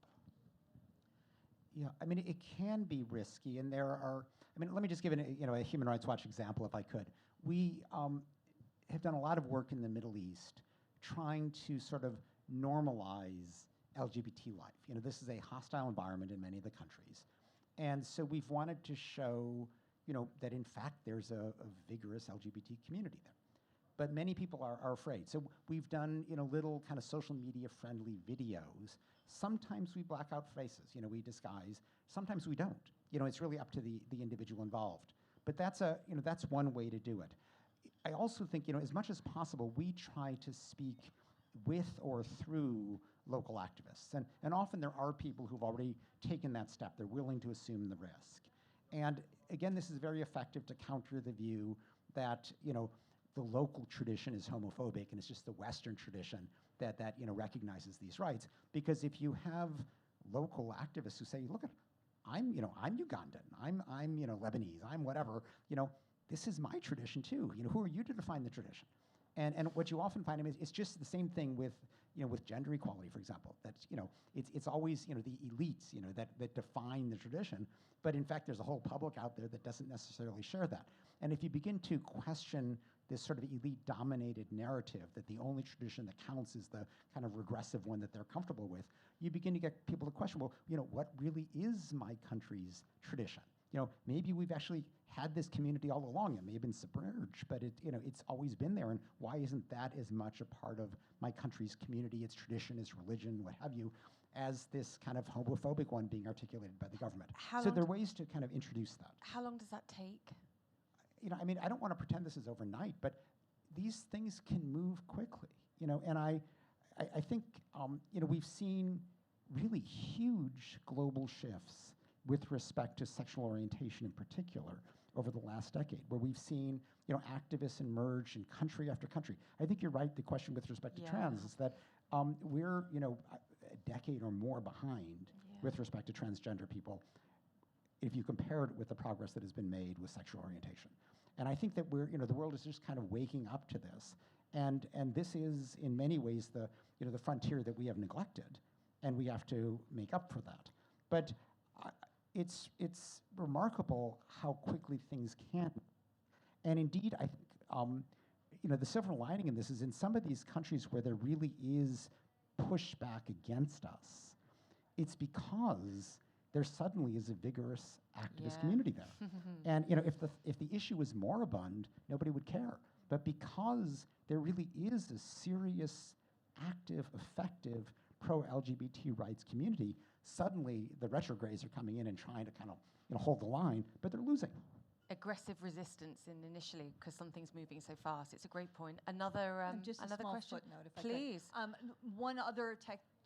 Yeah, I mean, it can be risky, and there are, I mean, let me just give a Human Rights Watch example, if I could. We have done a lot of work in the Middle East trying to sort of normalize LGBT life. This is a hostile environment in many of the countries. And so we've wanted to show, that in fact there's a vigorous LGBT community there. But many people are afraid. So we've done, little kind of social media friendly videos. Sometimes we black out faces, we disguise. Sometimes we don't. It's really up to the individual involved. But that's one way to do it. I also think, as much as possible, we try to speak with or through local activists. And often there are people who've already taken that step. They're willing to assume the risk. And again, this is very effective to counter the view that, the local tradition is homophobic and it's just the Western tradition that recognizes these rights. Because if you have local activists who say, look, I'm Ugandan, I'm Lebanese, I'm whatever. This is my tradition too. Who are you to define the tradition? And what you often find is it's just the same thing with gender equality, for example. That's it's always the elites that define the tradition, but in fact there's a whole public out there that doesn't necessarily share that. And if you begin to question this sort of elite-dominated narrative that the only tradition that counts is the kind of regressive one that they're comfortable with, you begin to get people to question, well, what really is my country's tradition? Maybe we've actually had this community all along. It may have been submerged, but it's always been there. And why isn't that as much a part of my country's community, its tradition, its religion, what have you, as this kind of homophobic one being articulated by the government? So there are ways to kind of introduce that. How long does that take? I don't want to pretend this is overnight, but these things can move quickly. And I think we've seen really huge global shifts with respect to sexual orientation in particular over the last decade, where we've seen activists emerge in country after country. I think you're right. The question with respect to trans is that we're a decade or more behind with respect to transgender people if you compare it with the progress that has been made with sexual orientation. And I think that the world is just kind of waking up to this, and this is in many ways the frontier that we have neglected, and we have to make up for that. But it's remarkable how quickly things can. And indeed, I think the silver lining in this is in some of these countries where there really is pushback against us, it's because there suddenly is a vigorous activist community there. And if the issue was moribund, nobody would care. But because there really is a serious, active, effective pro-LGBT rights community, suddenly the retrogrades are coming in and trying to kind of hold the line, but they're losing. Aggressive resistance initially because something's moving so fast. It's a great point. Another just a another small question, footnote, if please. I could. One other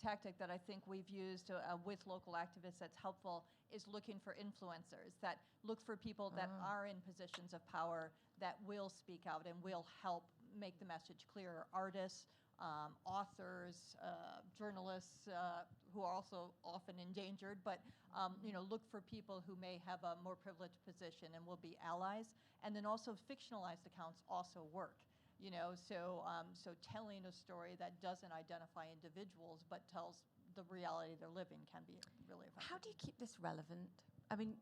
tactic that I think we've used with local activists that's helpful is looking for influencers, that look for people that are in positions of power that will speak out and will help make the message clearer. Artists, authors, journalists who are also often endangered, but look for people who may have a more privileged position and will be allies. And then also fictionalized accounts also work. So telling a story that doesn't identify individuals but tells the reality they're living can be really effective. How do you keep this relevant? I mean,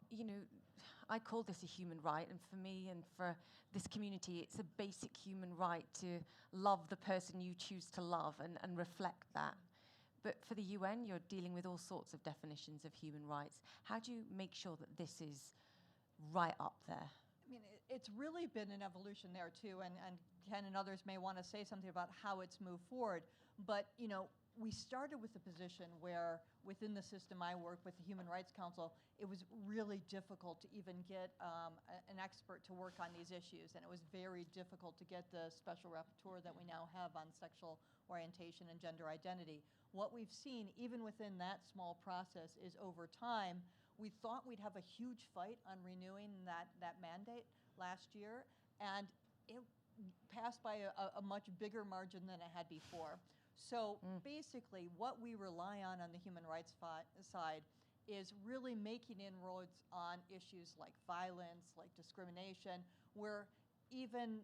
I call this a human right, and for me and for this community, it's a basic human right to love the person you choose to love and reflect that. But for the UN, you're dealing with all sorts of definitions of human rights. How do you make sure that this is right up there? I mean, it's really been an evolution there too, and Ken and others may want to say something about how it's moved forward. But we started with a position where within the system I work with, the Human Rights Council, it was really difficult to even get an expert to work on these issues, and it was very difficult to get the special rapporteur that we now have on sexual orientation and gender identity. What we've seen, even within that small process, is over time, we thought we'd have a huge fight on renewing that mandate last year, and it passed by a much bigger margin than it had before. So basically, what we rely on the human rights side is really making inroads on issues like violence, like discrimination, where even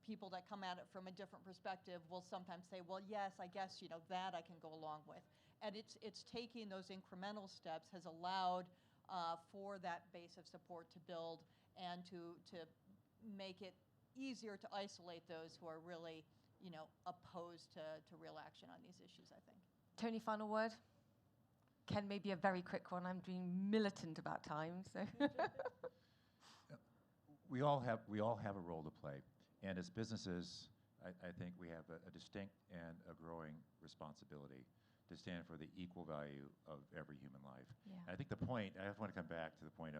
people that come at it from a different perspective will sometimes say, well, yes, I guess that I can go along with. And it's taking those incremental steps has allowed for that base of support to build and to make it easier to isolate those who are really opposed to real action on these issues, I think. Tony, final word? Ken, maybe a very quick one. I'm being militant about time, so. We all have a role to play, and as businesses, I think we have a distinct and a growing responsibility to stand for the equal value of every human life. Yeah. I think the point, I just want to come back to the point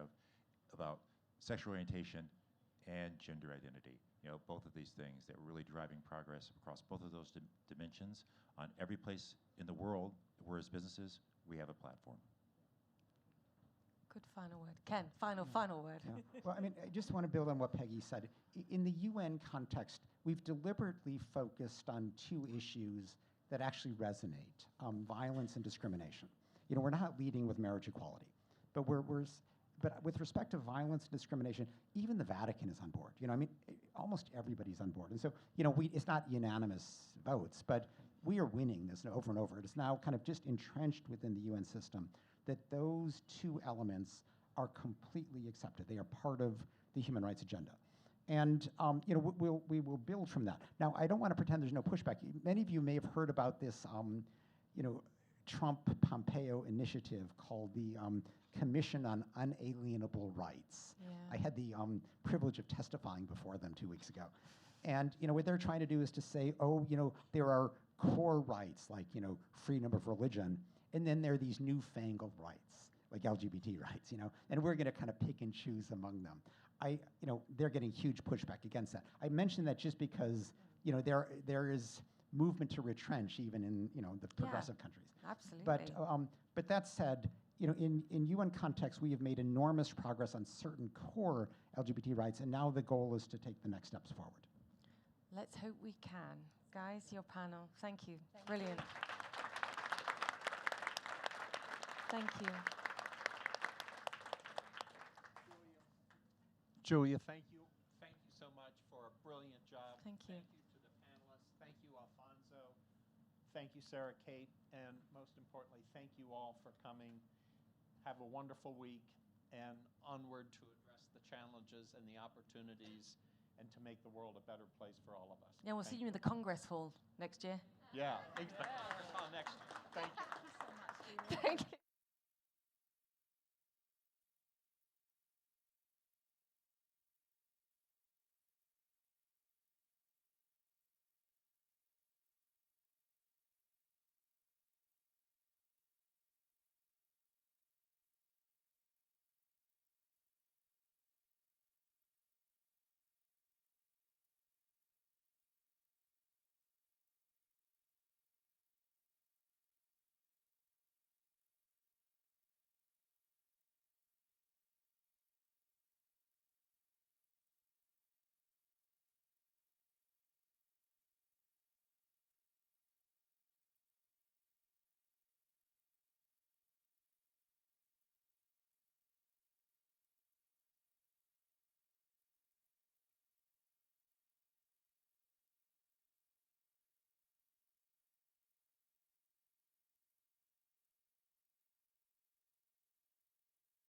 about sexual orientation and gender identity. Both of these things that are really driving progress across both of those dimensions on every place in the world where as businesses, we have a platform. Good final word. Ken, final word. Yeah. Well, I mean, I just want to build on what Peggy said. In the UN context, we've deliberately focused on two issues that actually resonate, violence and discrimination. we're not leading with marriage equality, but but with respect to violence and discrimination, even the Vatican is on board. Almost everybody's on board. And so, it's not unanimous votes, but we are winning this over and over. It is now kind of just entrenched within the UN system that those two elements are completely accepted. They are part of the human rights agenda. And we will build from that. Now, I don't want to pretend there's no pushback. Many of you may have heard about this Trump-Pompeo initiative called the Commission on Unalienable Rights. Yeah. I had the privilege of testifying before them 2 weeks ago. And what they're trying to do is to say, there are core rights like freedom of religion, and then there are these newfangled rights like LGBT rights, and we're going to kind of pick and choose among them. They're getting huge pushback against that. I mentioned that just because there is movement to retrench even in the progressive countries. Absolutely. But that said, in UN context, we have made enormous progress on certain core LGBT rights, and now the goal is to take the next steps forward. Let's hope we can. Guys, your panel, thank you. Brilliant. Thank you. Julia, thank you. Thank you so much for a brilliant job. Thank you. Thank you to the panelists. Thank you, Alfonso. Thank you, Sarah Kate. And most importantly, thank you all for coming. Have a wonderful week and onward to address the challenges and the opportunities and to make the world a better place for all of us. Yeah, we'll see you in the Congress Hall next year. Yeah, exactly. Next year. Thank you.